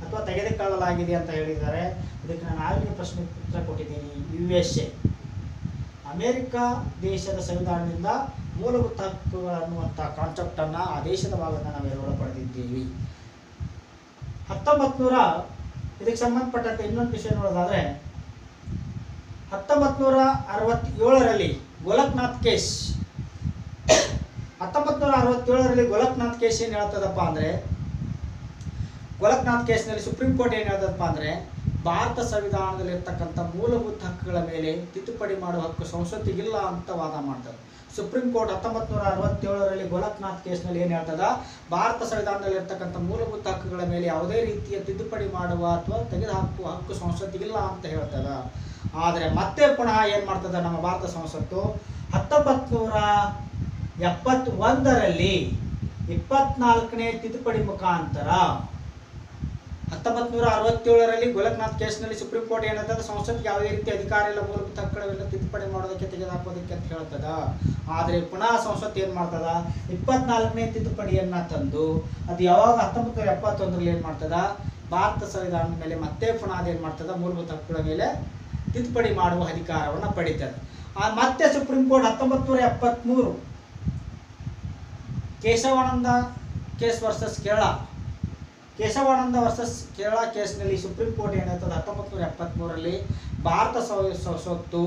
ಅಥವಾ ತೆಗೆದುಕೊಳ್ಳಲಾಗಿದೆ ಅಂತ ಹೇಳಿದ್ದಾರೆ. ಇದಕ್ಕೆ ನಾನು ಆಗಲೇ ಪ್ರಶ್ನೆ ಉತ್ತರ ಕೊಟ್ಟಿದ್ದೀನಿ. USA ಅಮೇರಿಕ ದೇಶದ ಸಂವಿಧಾನದಿಂದ ಮೂಲಭೂತ ಹಕ್ಕುಗಳು ಅನ್ನುವಂಥ ಕಾನ್ಸೆಪ್ಟನ್ನು ಆ ದೇಶದ ಭಾಗದ ನಾವು ಎರವಲು ಪಡೆದಿದ್ದೀವಿ. ಇದಕ್ಕೆ ಸಂಬಂಧಪಟ್ಟಂತೆ ಇನ್ನೊಂದು ವಿಷಯ ನೋಡೋದಾದರೆ, 1967ರಲ್ಲಿ ಗೋಲಕ್ನಾಥ್ ಕೇಸ್ 1967ರಲ್ಲಿ ಗೋಲಕ್ನಾಥ್ ಕೇಸ್ ಏನು ಹೇಳ್ತದಪ್ಪ ಅಂದರೆ, ಗೋಲಕ್ನಾಥ್ ಕೇಸ್ನಲ್ಲಿ ಸುಪ್ರೀಂ ಕೋರ್ಟ್ ಏನು ಹೇಳ್ತದಪ್ಪ ಅಂದರೆ, ಭಾರತ ಸಂವಿಧಾನದಲ್ಲಿರ್ತಕ್ಕಂಥ ಮೂಲಭೂತ ಹಕ್ಕುಗಳ ಮೇಲೆ ತಿದ್ದುಪಡಿ ಮಾಡುವ ಹಕ್ಕು ಸಂಸತ್ತಿಗಿಲ್ಲ ಅಂತ ವಾದ ಮಾಡ್ತಾರೆ. ಸುಪ್ರೀಂ ಕೋರ್ಟ್ 1967ರಲ್ಲಿ ಗೋಲಕ್ನಾಥ್ ಕೇಸ್ನಲ್ಲಿ ಏನು ಹೇಳ್ತದ, ಭಾರತ ಸಂವಿಧಾನದಲ್ಲಿರ್ತಕ್ಕಂಥ ಮೂಲಭೂತ ಹಕ್ಕುಗಳ ಮೇಲೆ ಯಾವುದೇ ರೀತಿಯ ತಿದ್ದುಪಡಿ ಮಾಡುವ ಅಥವಾ ತೆಗೆದುಹಾಕುವ ಹಕ್ಕು ಸಂಸತ್ತಿಗಿಲ್ಲ ಅಂತ ಹೇಳ್ತದ. ಆದರೆ ಮತ್ತೆ ಪುನಃ ಏನು ಮಾಡ್ತದ ನಮ್ಮ ಭಾರತ ಸಂಸತ್ತು 1971ರಲ್ಲಿ 24ನೇ ತಿದ್ದುಪಡಿ ಮುಖಾಂತರ 1967ರಲ್ಲಿ ಗೋಲಕ್ನಾಥ್ ಕೇಸ್ನಲ್ಲಿ ಸುಪ್ರೀಂ ಕೋರ್ಟ್ ಏನಂತಂದ್ರೆ ಸಂಸತ್ತಿಗೆ ಯಾವುದೇ ರೀತಿ ಅಧಿಕಾರ ಇಲ್ಲ ಮೂಲಭೂತ ಹಕ್ಕುಗಳನ್ನ ತಿದ್ದುಪಡಿ ಮಾಡೋದಕ್ಕೆ ತೆಗೆದುಹಾಕೋದಕ್ಕೆ ಅಂತ ಹೇಳ್ತದ. ಆದರೆ ಪುನಃ ಸಂಸತ್ತು ಏನು ಮಾಡ್ತದ, 24ನೇ ತಿದ್ದುಪಡಿಯನ್ನು ತಂದು ಅದು ಯಾವಾಗ 1971ರಲ್ಲಿ ಏನು ಮಾಡ್ತದ, ಭಾರತ ಸಂವಿಧಾನದ ಮೇಲೆ ಮತ್ತೆ ಪುನಃ ಅದೇನು ಮಾಡ್ತದ, ಮೂಲಭೂತ ಹಕ್ಕುಗಳ ಮೇಲೆ ತಿದ್ದುಪಡಿ ಮಾಡುವ ಅಧಿಕಾರವನ್ನು ಪಡೀತದೆ. ಮತ್ತೆ Supreme Court 1973 Keshavananda case versus Keshavananda versus Kerala ಕೇಸ್ನಲ್ಲಿ ಸುಪ್ರೀಂ ಕೋರ್ಟ್ ಏನಾಗ್ತದೆ 1973ರಲ್ಲಿ ಭಾರತ ಸಂಸತ್ತು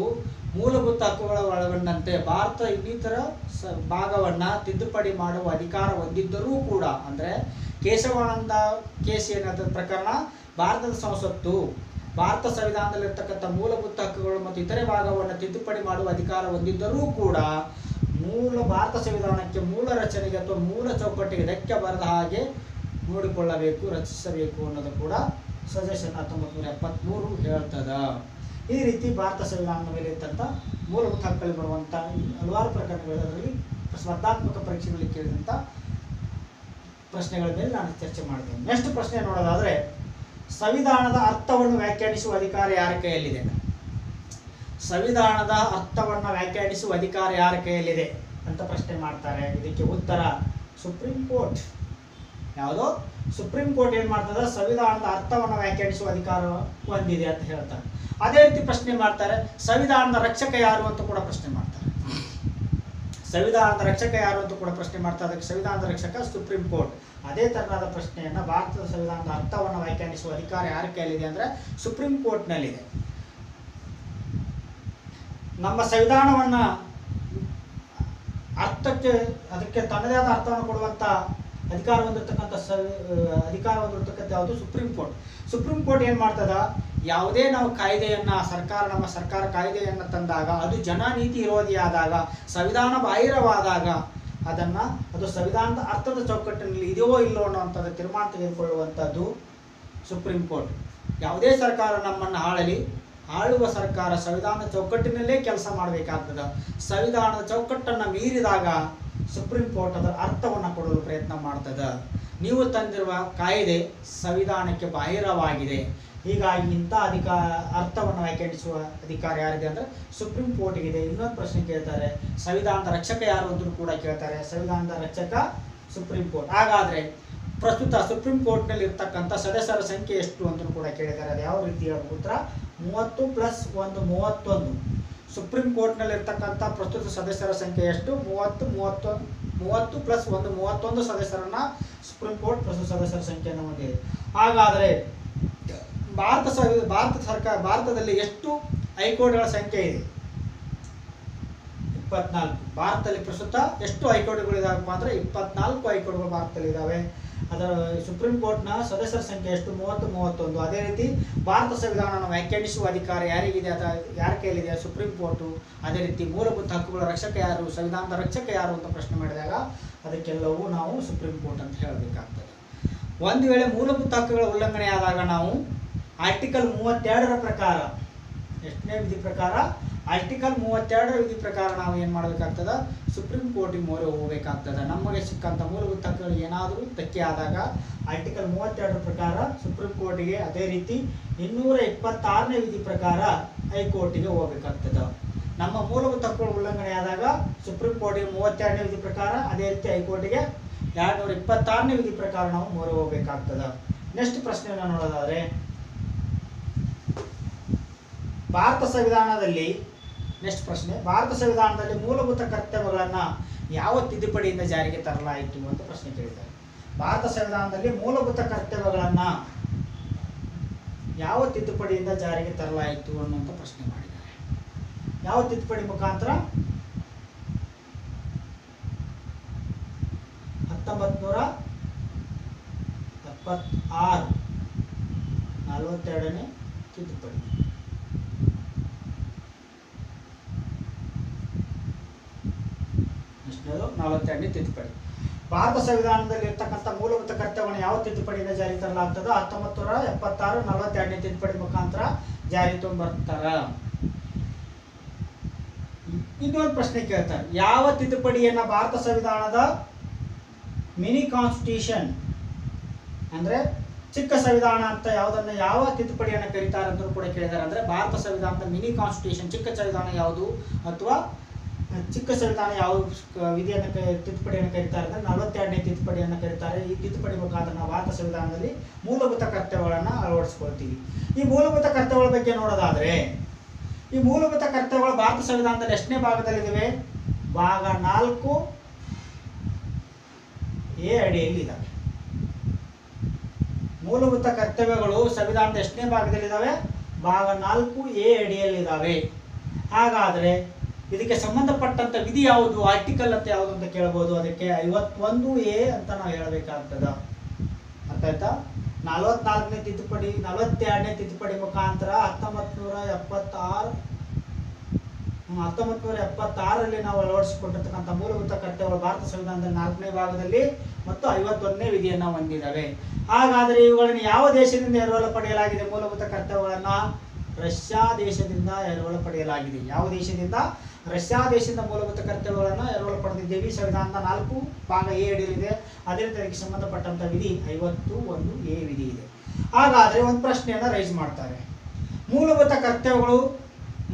ಮೂಲಭೂತ ಹಕ್ಕುಗಳ ಒಳಗೊಂಡಂತೆ ಭಾರತ ಇನ್ನಿತರ ಭಾಗವನ್ನು ತಿದ್ದುಪಡಿ ಮಾಡುವ ಅಧಿಕಾರ ಹೊಂದಿದ್ದರೂ ಕೂಡ, ಅಂದರೆ ಕೇಶವಾನಂದ ಕೇಸ್ ಏನಾಗ್ತದೆ ಪ್ರಕರಣ, ಭಾರತದ ಸಂಸತ್ತು ಭಾರತ ಸಂವಿಧಾನದಲ್ಲಿರ್ತಕ್ಕಂಥ ಮೂಲಭೂತ ಹಕ್ಕುಗಳು ಮತ್ತು ಇತರೆ ಭಾಗವನ್ನು ತಿದ್ದುಪಡಿ ಮಾಡುವ ಅಧಿಕಾರ ಹೊಂದಿದ್ದರೂ ಕೂಡ ಭಾರತ ಸಂವಿಧಾನಕ್ಕೆ ಮೂಲ ರಚನೆಗೆ ಅಥವಾ ಮೂಲ ಚೌಕಟ್ಟಿಗೆ ಧಕ್ಕೆ ಬರದ ಹಾಗೆ ನೋಡಿಕೊಳ್ಳಬೇಕು, ರಚಿಸಬೇಕು ಅನ್ನೋದು ಕೂಡ ಸಜೆಷನ್ 1973 ಹೇಳ್ತದ. ಈ ರೀತಿ ಭಾರತ ಸಂವಿಧಾನದ ಮೇಲೆ ಇದ್ದಂಥ ಮೂಲಭೂತ ಹಕ್ಕಲ್ಲಿ ಬರುವಂಥ ಹಲವಾರು ಪ್ರಕರಣಗಳಲ್ಲಿ ಸ್ಪರ್ಧಾತ್ಮಕ ಪರೀಕ್ಷೆಗಳಿಗೆ ಕೇಳಿದಂಥ ಪ್ರಶ್ನೆಗಳ ಮೇಲೆ ನಾನು ಚರ್ಚೆ ಮಾಡಿದ್ದೇನೆ. ನೆಕ್ಸ್ಟ್ ಪ್ರಶ್ನೆ ನೋಡೋದಾದರೆ, ಸಂವಿಧಾನದ ಅರ್ಥವನ್ನು ವ್ಯಾಖ್ಯಾನಿಸುವ ಅಧಿಕಾರ ಯಾರ ಕೈಯಲ್ಲಿದೆ? ಸಂವಿಧಾನದ ಅರ್ಥವನ್ನು ವ್ಯಾಖ್ಯಾನಿಸುವ ಅಧಿಕಾರ ಯಾರ ಕೈಯಲ್ಲಿದೆ ಅಂತ ಪ್ರಶ್ನೆ ಮಾಡ್ತಾರೆ. ಇದಕ್ಕೆ ಉತ್ತರ ಸುಪ್ರೀಂ ಕೋರ್ಟ್. ಯಾವುದೋ ಸುಪ್ರೀಂ ಕೋರ್ಟ್ ಏನು ಮಾಡ್ತದೆ, ಸಂವಿಧಾನದ ಅರ್ಥವನ್ನು ವ್ಯಾಖ್ಯಾನಿಸುವ ಅಧಿಕಾರ ಹೊಂದಿದೆ ಅಂತ ಹೇಳ್ತಾರೆ. ಅದೇ ರೀತಿ ಪ್ರಶ್ನೆ ಮಾಡ್ತಾರೆ, ಸಂವಿಧಾನದ ರಕ್ಷಕ ಯಾರು ಅಂತ ಕೂಡ ಪ್ರಶ್ನೆ ಮಾಡ್ತಾರೆ. ಸಂವಿಧಾನದ ರಕ್ಷಕ ಯಾರು ಅಂತ ಕೂಡ ಪ್ರಶ್ನೆ ಮಾಡ್ತಾರೆ. ಅದಕ್ಕೆ ಸಂವಿಧಾನದ ರಕ್ಷಕ ಸುಪ್ರೀಂ ಕೋರ್ಟ್. ಅದೇ ತರನಾದ ಪ್ರಶ್ನೆಯನ್ನು ಭಾರತದ ಸಂವಿಧಾನದ ಅರ್ಥವನ್ನು ವ್ಯಾಖ್ಯಾನಿಸುವ ಅಧಿಕಾರ ಯಾರ ಕೈಯಲ್ಲಿದೆ ಅಂದರೆ ಸುಪ್ರೀಂ ಕೋರ್ಟ್ನಲ್ಲಿದೆ. ನಮ್ಮ ಸಂವಿಧಾನವನ್ನು ಅದಕ್ಕೆ ತನ್ನದೇ ಆದ ಅರ್ಥವನ್ನು ಕೊಡುವಂಥ ಅಧಿಕಾರ ಹೊಂದಿರತಕ್ಕಂಥ ಯಾವುದು ಸುಪ್ರೀಂ ಕೋರ್ಟ್. ಸುಪ್ರೀಂ ಕೋರ್ಟ್ ಏನು ಮಾಡ್ತದ, ಯಾವುದೇ ನಾವು ಕಾಯ್ದೆಯನ್ನು ನಮ್ಮ ಸರ್ಕಾರ ಕಾಯ್ದೆಯನ್ನು ತಂದಾಗ ಅದು ಜನನೀತಿ ವಿರೋಧಿ ಆದಾಗ, ಸಂವಿಧಾನ ಬಾಹಿರವಾದಾಗ ಅದು ಸಂವಿಧಾನದ ಅರ್ಥದ ಚೌಕಟ್ಟಿನಲ್ಲಿ ಇದೆಯೋ ಇಲ್ಲೋ ಅನ್ನೋವಂಥದ್ದು ತೀರ್ಮಾನ ತೆಗೆದುಕೊಳ್ಳುವಂಥದ್ದು ಸುಪ್ರೀಂ ಕೋರ್ಟ್. ಯಾವುದೇ ಸರ್ಕಾರ ನಮ್ಮನ್ನು ಆಳುವ ಸರ್ಕಾರ ಸಂವಿಧಾನದ ಚೌಕಟ್ಟಿನಲ್ಲೇ ಕೆಲಸ ಮಾಡಬೇಕಾಗ್ತದೆ. ಸಂವಿಧಾನದ ಚೌಕಟ್ಟನ್ನು ಮೀರಿದಾಗ ಸುಪ್ರೀಂ ಕೋರ್ಟ್ ಅದರ ಅರ್ಥವನ್ನು ಕೊಡಲು ಪ್ರಯತ್ನ ಮಾಡ್ತದೆ. ನೀವು ತಂದಿರುವ ಕಾಯ್ದೆ ಸಂವಿಧಾನಕ್ಕೆ ಬಾಹಿರವಾಗಿದೆ, ಹೀಗಾಗಿ ಇಂಥ ಅರ್ಥವನ್ನು ವ್ಯಾಖ್ಯಾನಿಸುವ ಅಧಿಕಾರ ಯಾರಿದೆ ಅಂದರೆ ಸುಪ್ರೀಂ ಕೋರ್ಟ್ಗಿದೆ. ಇನ್ನೊಂದು ಪ್ರಶ್ನೆ ಕೇಳ್ತಾರೆ, ಸಂವಿಧಾನದ ರಕ್ಷಕ ಯಾರು ಅಂತ ಕೂಡ ಕೇಳ್ತಾರೆ. ಸಂವಿಧಾನದ ರಕ್ಷಕ ಸುಪ್ರೀಂ ಕೋರ್ಟ್. ಹಾಗಾದರೆ ಪ್ರಸ್ತುತ ಸುಪ್ರೀಂ ಕೋರ್ಟ್ನಲ್ಲಿ ಇರ್ತಕ್ಕಂಥ ಸದಸ್ಯರ ಸಂಖ್ಯೆ ಎಷ್ಟು ಅಂತ ಕೂಡ ಕೇಳಿದ್ದಾರೆ. ಅದು ಯಾವ ರೀತಿ ಹೇಳಬೇಕು? ಉತ್ತರ 30 + 1 31. ಸುಪ್ರೀಂ ಕೋರ್ಟ್ನಲ್ಲಿ ಇರ್ತಕ್ಕಂಥ ಪ್ರಸ್ತುತ ಸದಸ್ಯರ ಸಂಖ್ಯೆ ಎಷ್ಟು? 30 + 1 31 ಸದಸ್ಯರನ್ನ ಸುಪ್ರೀಂ ಕೋರ್ಟ್ ಪ್ರಸ್ತುತ ಸದಸ್ಯರ ಸಂಖ್ಯೆಯನ್ನು ಹೊಂದಿದೆ. ಹಾಗಾದರೆ ಭಾರತದಲ್ಲಿ ಎಷ್ಟು ಹೈಕೋರ್ಟ್ಗಳ ಸಂಖ್ಯೆ ಇದೆ? 24. ಭಾರತದಲ್ಲಿ ಪ್ರಸ್ತುತ ಎಷ್ಟು ಹೈಕೋರ್ಟ್ಗಳು ಇದಾವಪ್ಪ ಅಂದರೆ 24 ಹೈಕೋರ್ಟ್ಗಳು ಭಾರತದಲ್ಲಿ ಇದ್ದಾವೆ. ಅದರ ಸುಪ್ರೀಂ ಕೋರ್ಟ್ನ ಸದಸ್ಯರ ಸಂಖ್ಯೆ ಎಷ್ಟು? 30 31. ಅದೇ ರೀತಿ ಭಾರತ ಸಂವಿಧಾನವನ್ನು ವ್ಯಾಖ್ಯಾನಿಸುವ ಅಧಿಕಾರ ಯಾರಿಗಿದೆ? ಯಾರ ಕೈಯಲ್ಲಿದೆ? Supreme court. ಅದೇ ರೀತಿ ಮೂಲಭೂತ ಹಕ್ಕುಗಳ ರಕ್ಷಕ ಯಾರು? ಸಂವಿಧಾನದ ರಕ್ಷಕ ಯಾರು ಅಂತ ಪ್ರಶ್ನೆ ಮಾಡಿದಾಗ ಅದಕ್ಕೆಲ್ಲವೂ ನಾವು ಸುಪ್ರೀಂ ಕೋರ್ಟ್ ಅಂತ ಹೇಳಬೇಕಾಗ್ತದೆ. ಒಂದು ವೇಳೆ ಮೂಲಭೂತ ಹಕ್ಕುಗಳ ಉಲ್ಲಂಘನೆ ಆದಾಗ ನಾವು ಆರ್ಟಿಕಲ್ 32ರ ಪ್ರಕಾರ, ಎಷ್ಟನೇ ವಿಧಿ ಪ್ರಕಾರ? ಆರ್ಟಿಕಲ್ 32ರ ವಿಧಿ ಪ್ರಕಾರ ನಾವು ಏನು ಮಾಡಬೇಕಾಗ್ತದೆ? ಸುಪ್ರೀಂ ಕೋರ್ಟಿಗೆ ಮೊರೆ ಹೋಗಬೇಕಾಗ್ತದೆ. ನಮಗೆ ಸಿಕ್ಕಂಥ ಮೂಲಭೂತ ಹಕ್ಕುಗಳಿಗೆ ಏನಾದರೂ ಧಕ್ಕೆ ಆದಾಗ ಆರ್ಟಿಕಲ್ 32ರ ಪ್ರಕಾರ ಸುಪ್ರೀಂ ಕೋರ್ಟಿಗೆ, ಅದೇ ರೀತಿ 226ನೇ ವಿಧಿ ಪ್ರಕಾರ ಹೈಕೋರ್ಟಿಗೆ ಹೋಗಬೇಕಾಗ್ತದೆ. ನಮ್ಮ ಮೂಲಭೂತ ಹಕ್ಕುಗಳ ಉಲ್ಲಂಘನೆ ಆದಾಗ ಸುಪ್ರೀಂ ಕೋರ್ಟಿಗೆ 32ನೇ ವಿಧಿ ಪ್ರಕಾರ, ಅದೇ ರೀತಿ ಹೈಕೋರ್ಟಿಗೆ 226ನೇ ವಿಧಿ ಪ್ರಕಾರ ನಾವು ಮೊರೆ ಹೋಗಬೇಕಾಗ್ತದೆ. ನೆಕ್ಸ್ಟ್ ಪ್ರಶ್ನೆಯನ್ನು ನೋಡೋದಾದರೆ, ಭಾರತ ಸಂವಿಧಾನದಲ್ಲಿ ಮೂಲಭೂತ ಕರ್ತವ್ಯಗಳನ್ನು ಯಾವ ತಿದ್ದುಪಡಿಯಿಂದ ಜಾರಿಗೆ ತರಲಾಯಿತು ಅಂತ ಪ್ರಶ್ನೆ ಕೇಳಿದ್ದಾರೆ. ಭಾರತ ಸಂವಿಧಾನದಲ್ಲಿ ಮೂಲಭೂತ ಕರ್ತವ್ಯಗಳನ್ನು ಯಾವ ತಿದ್ದುಪಡಿಯಿಂದ ಜಾರಿಗೆ ತರಲಾಯಿತು ಅನ್ನುವಂಥ ಪ್ರಶ್ನೆ ಮಾಡಿದ್ದಾರೆ. ಯಾವ ತಿದ್ದುಪಡಿ ಮುಖಾಂತರ? 1976 42ನೇ ತಿದ್ದುಪಡಿ. ಎಷ್ಟನೇದು? 42ನೇ ತಿದ್ದುಪಡಿ. ಭಾರತ ಸಂವಿಧಾನದಲ್ಲಿ ಇರ್ತಕ್ಕಂಥ ಮೂಲಭೂತ ಕರ್ತವ್ಯವನ್ನು ಯಾವ ತಿದ್ದುಪಡಿಯಿಂದ ಜಾರಿ ತರಲಾಗ್ತದೆ? 1976 42ನೇ ತಿದ್ದುಪಡಿ ಮುಖಾಂತರ ಜಾರಿ ಬರ್ತಾರ. ಇನ್ನೊಂದು ಪ್ರಶ್ನೆ ಕೇಳ್ತಾರೆ, ಯಾವ ತಿದ್ದುಪಡಿಯನ್ನ ಭಾರತ ಸಂವಿಧಾನದ ಮಿನಿ ಕಾನ್ಸ್ಟಿಟ್ಯೂಷನ್ ಅಂದ್ರೆ ಚಿಕ್ಕ ಸಂವಿಧಾನ ಅಂತ ಯಾವ ತಿದ್ದುಪಡಿಯನ್ನು ಕರೀತಾರೆ ಅಂತ ಕೂಡ ಕೇಳಿದ್ದಾರೆ. ಅಂದ್ರೆ ಭಾರತ ಸಂವಿಧಾನದ ಮಿನಿ ಕಾನ್ಸ್ಟಿಟ್ಯೂಷನ್ ಚಿಕ್ಕ ಸಂವಿಧಾನ ಯಾವುದು, ಅಥವಾ ಚಿಕ್ಕ ಸಂವಿಧಾನ ಯಾವ ವಿಧಿಯನ್ನು ತಿದ್ದುಪಡಿಯನ್ನು ಕರೀತಾರೆ ಅಂದರೆ 42ನೇ ತಿದ್ದುಪಡಿಯನ್ನು ಕರೀತಾರೆ. ಈ ತಿದ್ದುಪಡಿ ಮುಖಾಂತರ ನಾವು ಭಾರತ ಸಂವಿಧಾನದಲ್ಲಿ ಮೂಲಭೂತ ಕರ್ತವ್ಯಗಳನ್ನು ಅಳವಡಿಸ್ಕೊಳ್ತೀವಿ. ಈ ಮೂಲಭೂತ ಕರ್ತವ್ಯಗಳ ಬಗ್ಗೆ ನೋಡೋದಾದ್ರೆ, ಈ ಮೂಲಭೂತ ಕರ್ತವ್ಯಗಳು ಭಾರತ ಸಂವಿಧಾನದಲ್ಲಿ ಎಷ್ಟನೇ ಭಾಗದಲ್ಲಿದ್ದಾವೆ? ಭಾಗ 4A ಅಡಿಯಲ್ಲಿ ಇದ್ದಾವೆ. ಮೂಲಭೂತ ಕರ್ತವ್ಯಗಳು ಸಂವಿಧಾನದ ಎಷ್ಟನೇ ಭಾಗದಲ್ಲಿದ್ದಾವೆ? ಭಾಗ 4A ಅಡಿಯಲ್ಲಿದ್ದಾವೆ. ಹಾಗಾದರೆ ಇದಕ್ಕೆ ಸಂಬಂಧಪಟ್ಟಂತ ವಿಧಿ ಯಾವುದು, ಆರ್ಟಿಕಲ್ ಅಂತ ಯಾವುದು ಅಂತ ಕೇಳಬಹುದು. ಅದಕ್ಕೆ 51A ಅಂತ ನಾವು ಹೇಳಬೇಕಾಗ್ತದ. ಅರ್ಥ ಆಯ್ತಾ? 44ನೇ ತಿದ್ದುಪಡಿ 42ನೇ ತಿದ್ದುಪಡಿ ಮುಖಾಂತರ 1976ರಲ್ಲಿ ನಾವು ಅಳವಡಿಸಿಕೊಂಡಿರ್ತಕ್ಕಂಥ ಮೂಲಭೂತ ಕರ್ತವ್ಯಗಳು ಭಾರತ ಸಂವಿಧಾನದಲ್ಲಿ 4ನೇ ಭಾಗದಲ್ಲಿ ಮತ್ತು 51ನೇ ವಿಧಿಯನ್ನು ಹೊಂದಿದ್ದಾವೆ. ಹಾಗಾದರೆ ಇವುಗಳನ್ನು ಯಾವ ದೇಶದಿಂದ ಎರವಲು ಪಡೆಯಲಾಗಿದೆ? ಮೂಲಭೂತ ಕರ್ತವ್ಯಗಳನ್ನು ರಷ್ಯಾ ದೇಶದಿಂದ ಎರವಲು ಪಡೆಯಲಾಗಿದೆ. ಯಾವ ದೇಶದಿಂದ? ರಷ್ಯಾ ದೇಶದಿಂದ ಮೂಲಭೂತ ಕರ್ತವ್ಯಗಳನ್ನು ಎರವಲು ಪಡೆದಿದ್ದೇವೆ. ಸಂವಿಧಾನದ 4 ಭಾಗ A ಅಡಿಯಲ್ಲಿದೆ. ಅದೇ ರೀತಿ ಅದಕ್ಕೆ ಸಂಬಂಧಪಟ್ಟಂತ ವಿಧಿ 51A ವಿಧಿ ಇದೆ. ಹಾಗಾದರೆ ಒಂದು ಪ್ರಶ್ನೆಯನ್ನು ರೈಸ್ ಮಾಡ್ತಾರೆ, ಮೂಲಭೂತ ಕರ್ತವ್ಯಗಳು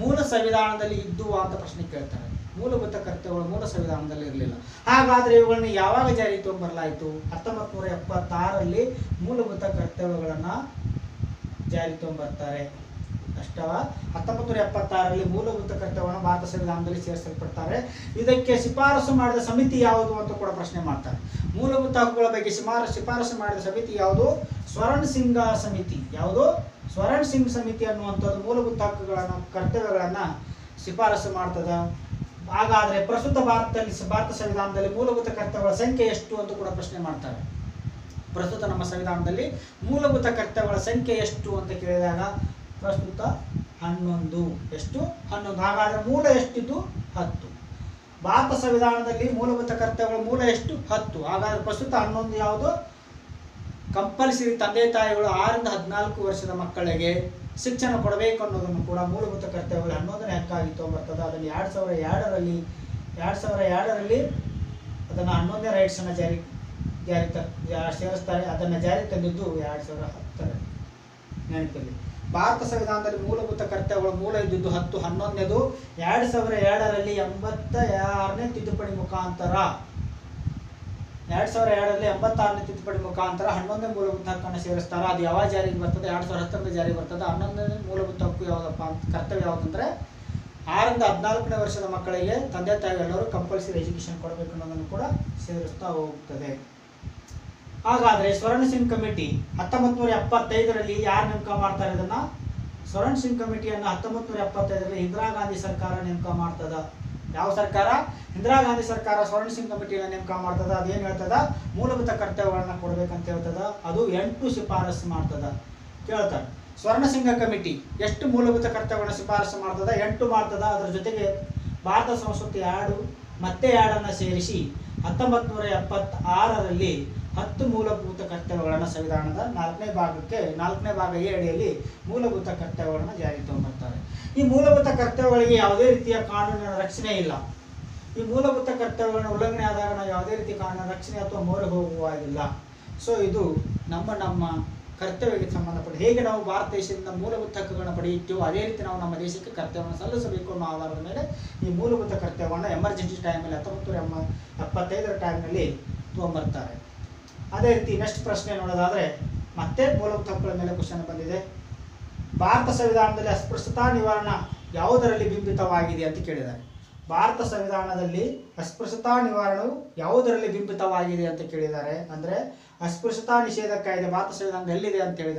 ಮೂಲ ಸಂವಿಧಾನದಲ್ಲಿ ಇದ್ದುವ ಅಂತ ಪ್ರಶ್ನೆ ಕೇಳ್ತಾರೆ. ಮೂಲಭೂತ ಕರ್ತವ್ಯಗಳು ಮೂಲ ಸಂವಿಧಾನದಲ್ಲಿ ಇರಲಿಲ್ಲ. ಹಾಗಾದರೆ ಇವುಗಳನ್ನು ಯಾವಾಗ ಜಾರಿ ತಗೊಂಡ್ಬರಲಾಯಿತು? 1976ರಲ್ಲಿ ಮೂಲಭೂತ ಕರ್ತವ್ಯಗಳನ್ನು ಜಾರಿ ತಗೊಂಡ್ಬರ್ತಾರೆ. ಅಷ್ಟವ 1976ರಲ್ಲಿ ಮೂಲಭೂತ ಕರ್ತವ್ಯವನ್ನು ಭಾರತ ಸಂವಿಧಾನದಲ್ಲಿ ಸೇರಿಸಲ್ಪಡ್ತಾರೆ. ಇದಕ್ಕೆ ಶಿಫಾರಸು ಮಾಡಿದ ಸಮಿತಿ ಯಾವುದು ಅಂತ ಕೂಡ ಪ್ರಶ್ನೆ ಮಾಡ್ತಾರೆ. ಮೂಲಭೂತ ಹಕ್ಕುಗಳ ಬಗ್ಗೆ ಶಿಫಾರಸು ಮಾಡಿದ ಸಮಿತಿ ಯಾವುದು? ಸ್ವರಣ್ ಸಿಂಗ್ ಸಮಿತಿ. ಯಾವುದು? ಸ್ವರಣ್ ಸಿಂಗ್ ಸಮಿತಿ ಅನ್ನುವಂಥದ್ದು ಮೂಲಭೂತ ಹಕ್ಕುಗಳನ್ನು ಕರ್ತವ್ಯಗಳನ್ನು ಶಿಫಾರಸು ಮಾಡ್ತದ. ಹಾಗಾದರೆ ಪ್ರಸ್ತುತ ಭಾರತ ಸಂವಿಧಾನದಲ್ಲಿ ಮೂಲಭೂತ ಕರ್ತವ್ಯಗಳ ಸಂಖ್ಯೆ ಎಷ್ಟು ಅಂತ ಕೂಡ ಪ್ರಶ್ನೆ ಮಾಡ್ತಾರೆ. ಪ್ರಸ್ತುತ ನಮ್ಮ ಸಂವಿಧಾನದಲ್ಲಿ ಮೂಲಭೂತ ಕರ್ತವ್ಯಗಳ ಸಂಖ್ಯೆ ಎಷ್ಟು ಅಂತ ಕೇಳಿದಾಗ ಪ್ರಸ್ತುತ 11. ಎಷ್ಟು? 11. ಹಾಗಾದರೆ ಮೂಲ ಎಷ್ಟಿದ್ದು? 10. ಭಾರತ ಸಂವಿಧಾನದಲ್ಲಿ ಮೂಲಭೂತ ಕರ್ತವ್ಯಗಳ ಮೂಲ ಎಷ್ಟು? 10. ಹಾಗಾದರೆ ಪ್ರಸ್ತುತ 11 ಯಾವುದು? ಕಂಪಲ್ಸರಿ ತಂದೆ ತಾಯಿಗಳು 6ರಿಂದ 14 ವರ್ಷದ ಮಕ್ಕಳಿಗೆ ಶಿಕ್ಷಣ ಕೊಡಬೇಕು ಅನ್ನೋದನ್ನು ಕೂಡ ಮೂಲಭೂತ ಕರ್ತವ್ಯಗಳು 11ನೇ ಹಕ್ಕಾಗಿ ತಗೊಂಡ್ಬರ್ತದೆ. ಅದನ್ನು 2002ರಲ್ಲಿ ಅದನ್ನು 11ನೇ ರೈಟ್ಸನ್ನು ಜಾರಿ ಸೇರಿಸ್ತಾರೆ. ಅದನ್ನು ಜಾರಿ ತಂದಿದ್ದು 2010ರಲ್ಲಿ. ನೆನಪಲ್ಲಿ ಭಾರತ ಸಂವಿಧಾನದಲ್ಲಿ ಮೂಲಭೂತ ಕರ್ತವ್ಯಗಳ ಮೂಲ ಇದ್ದಿದ್ದು 10. 11ನೇದು 2002ರಲ್ಲಿ 86ನೇ ತಿದ್ದುಪಡಿ ಮುಖಾಂತರ 2002ರಲ್ಲಿ 86ನೇ ತಿದ್ದುಪಡಿ ಮುಖಾಂತರ 11ನೇ ಮೂಲಭೂತ ಹಕ್ಕನ್ನು ಸೇರಿಸ್ತಾರೆ. ಅದು ಯಾವಾಗ ಜಾರಿಗೆ ಬರ್ತದೆ? 2019 ಜಾರಿಗೆ ಬರ್ತದೆ. 11ನೇ ಮೂಲಭೂತ ಹಕ್ಕು ಯಾವುದಪ್ಪ ಅಂತ, ಕರ್ತವ್ಯ ಯಾವುದಂದ್ರೆ 6ರಿಂದ 14ನೇ ವರ್ಷದ ಮಕ್ಕಳಿಗೆ ತಂದೆ ತಾಯಿ ಎಲ್ಲರೂ ಕಂಪಲ್ಸರಿ ಎಜುಕೇಶನ್ ಕೊಡಬೇಕು ಅನ್ನೋದನ್ನು ಕೂಡ ಸೇರಿಸ್ತಾ ಹೋಗ್ತದೆ. ಹಾಗಾದರೆ ಸ್ವರ್ಣ ಸಿಂಗ್ ಕಮಿಟಿ 1975ರಲ್ಲಿ ಯಾರು ನೇಮಕ ಮಾಡ್ತಾರೆ? ಇದನ್ನ ಸ್ವರ್ಣ ಸಿಂಗ್ ಕಮಿಟಿಯನ್ನು 1975ರಲ್ಲಿ ಇಂದಿರಾ ಗಾಂಧಿ ಸರ್ಕಾರ ನೇಮಕ ಮಾಡ್ತದ. ಯಾವ ಸರ್ಕಾರ? ಇಂದಿರಾ ಗಾಂಧಿ ಸರ್ಕಾರ ಸ್ವರ್ಣ ಸಿಂಗ್ ಕಮಿಟಿಯನ್ನು ನೇಮಕ ಮಾಡ್ತದ. ಅದೇನು ಹೇಳ್ತದ? ಮೂಲಭೂತ ಕರ್ತವ್ಯಗಳನ್ನ ಕೊಡ್ಬೇಕಂತ ಹೇಳ್ತದ. ಅದು 8 ಶಿಫಾರಸು ಮಾಡ್ತದ. ಕೇಳ್ತಾರೆ, ಸ್ವರ್ಣ ಸಿಂಗ್ ಕಮಿಟಿ ಎಷ್ಟು ಮೂಲಭೂತ ಕರ್ತವ್ಯಗಳನ್ನ ಶಿಫಾರಸು ಮಾಡ್ತದ? 8 ಮಾಡ್ತದ. ಅದರ ಜೊತೆಗೆ ಭಾರತ ಸಂಸ್ಕೃತಿ 2 ಮತ್ತೆ 2 ಸೇರಿಸಿ 1976ರಲ್ಲಿ 10 ಮೂಲಭೂತ ಕರ್ತವ್ಯಗಳನ್ನು ಸಂವಿಧಾನದ 4ನೇ ಭಾಗಕ್ಕೆ 4ನೇ ಭಾಗ ಎ ಅಡಿಯಲ್ಲಿ ಮೂಲಭೂತ ಕರ್ತವ್ಯಗಳನ್ನು ಜಾರಿಗೆ ತಗೊಂಡ್ಬರ್ತಾರೆ. ಈ ಮೂಲಭೂತ ಕರ್ತವ್ಯಗಳಿಗೆ ಯಾವುದೇ ರೀತಿಯ ಕಾನೂನಿನ ರಕ್ಷಣೆ ಇಲ್ಲ. ಈ ಮೂಲಭೂತ ಕರ್ತವ್ಯಗಳನ್ನ ಉಲ್ಲಂಘನೆ ಆದಾಗ ನಾವು ಯಾವುದೇ ರೀತಿ ಕಾನೂನಿನ ರಕ್ಷಣೆ ಅಥವಾ ಮೊರೆ ಹೋಗುವಾಗಿಲ್ಲ. ಸೊ ಇದು ನಮ್ಮ ಕರ್ತವ್ಯಕ್ಕೆ ಸಂಬಂಧಪಟ್ಟ ಹೇಗೆ ನಾವು ಭಾರತ ದೇಶದಿಂದ ಮೂಲಭೂತ ಹಕ್ಕುಗಳನ್ನು ಪಡೆಯುತ್ತೀವೋ ಅದೇ ರೀತಿ ನಾವು ನಮ್ಮ ದೇಶಕ್ಕೆ ಕರ್ತವ್ಯವನ್ನು ಸಲ್ಲಿಸಬೇಕು ಅನ್ನೋ ಆಧಾರದ ಮೇಲೆ ಈ ಮೂಲಭೂತ ಕರ್ತವ್ಯವನ್ನು ಎಮರ್ಜೆನ್ಸಿ ಟೈಮಲ್ಲಿ 1975ರ ಟೈಮ್ನಲ್ಲಿ ತೊಗೊಂಬರ್ತಾರೆ. ಅದೇ ರೀತಿ ನೆಕ್ಸ್ಟ್ ಪ್ರಶ್ನೆ ನೋಡೋದಾದರೆ ಮತ್ತೆ ಮೂಲಭೂತ ಹಕ್ಕುಗಳ ಮೇಲೆ ಕ್ವಶನ್ ಬಂದಿದೆ. ಭಾರತ ಸಂವಿಧಾನದಲ್ಲಿ ಅಸ್ಪೃಶ್ಯತಾ ನಿವಾರಣಾ ಯಾವುದರಲ್ಲಿ ಬಿಂಬಿತವಾಗಿದೆ ಅಂತ ಕೇಳಿದ್ದಾರೆ. ಭಾರತ ಸಂವಿಧಾನದಲ್ಲಿ ಅಸ್ಪೃಶ್ಯತಾ ನಿವಾರಣೆಯು ಯಾವುದರಲ್ಲಿ ಬಿಂಬಿತವಾಗಿದೆ ಅಂತ ಕೇಳಿದ್ದಾರೆ. ಅಂದರೆ ಅಸ್ಪೃಶ್ಯತಾ ನಿಷೇಧ ಕಾಯ್ದೆ ಭಾರತ ಸಂವಿಧಾನದಲ್ಲಿ ಎಲ್ಲಿದೆ ಅಂತ ಹೇಳಿದ್ದಾರೆ.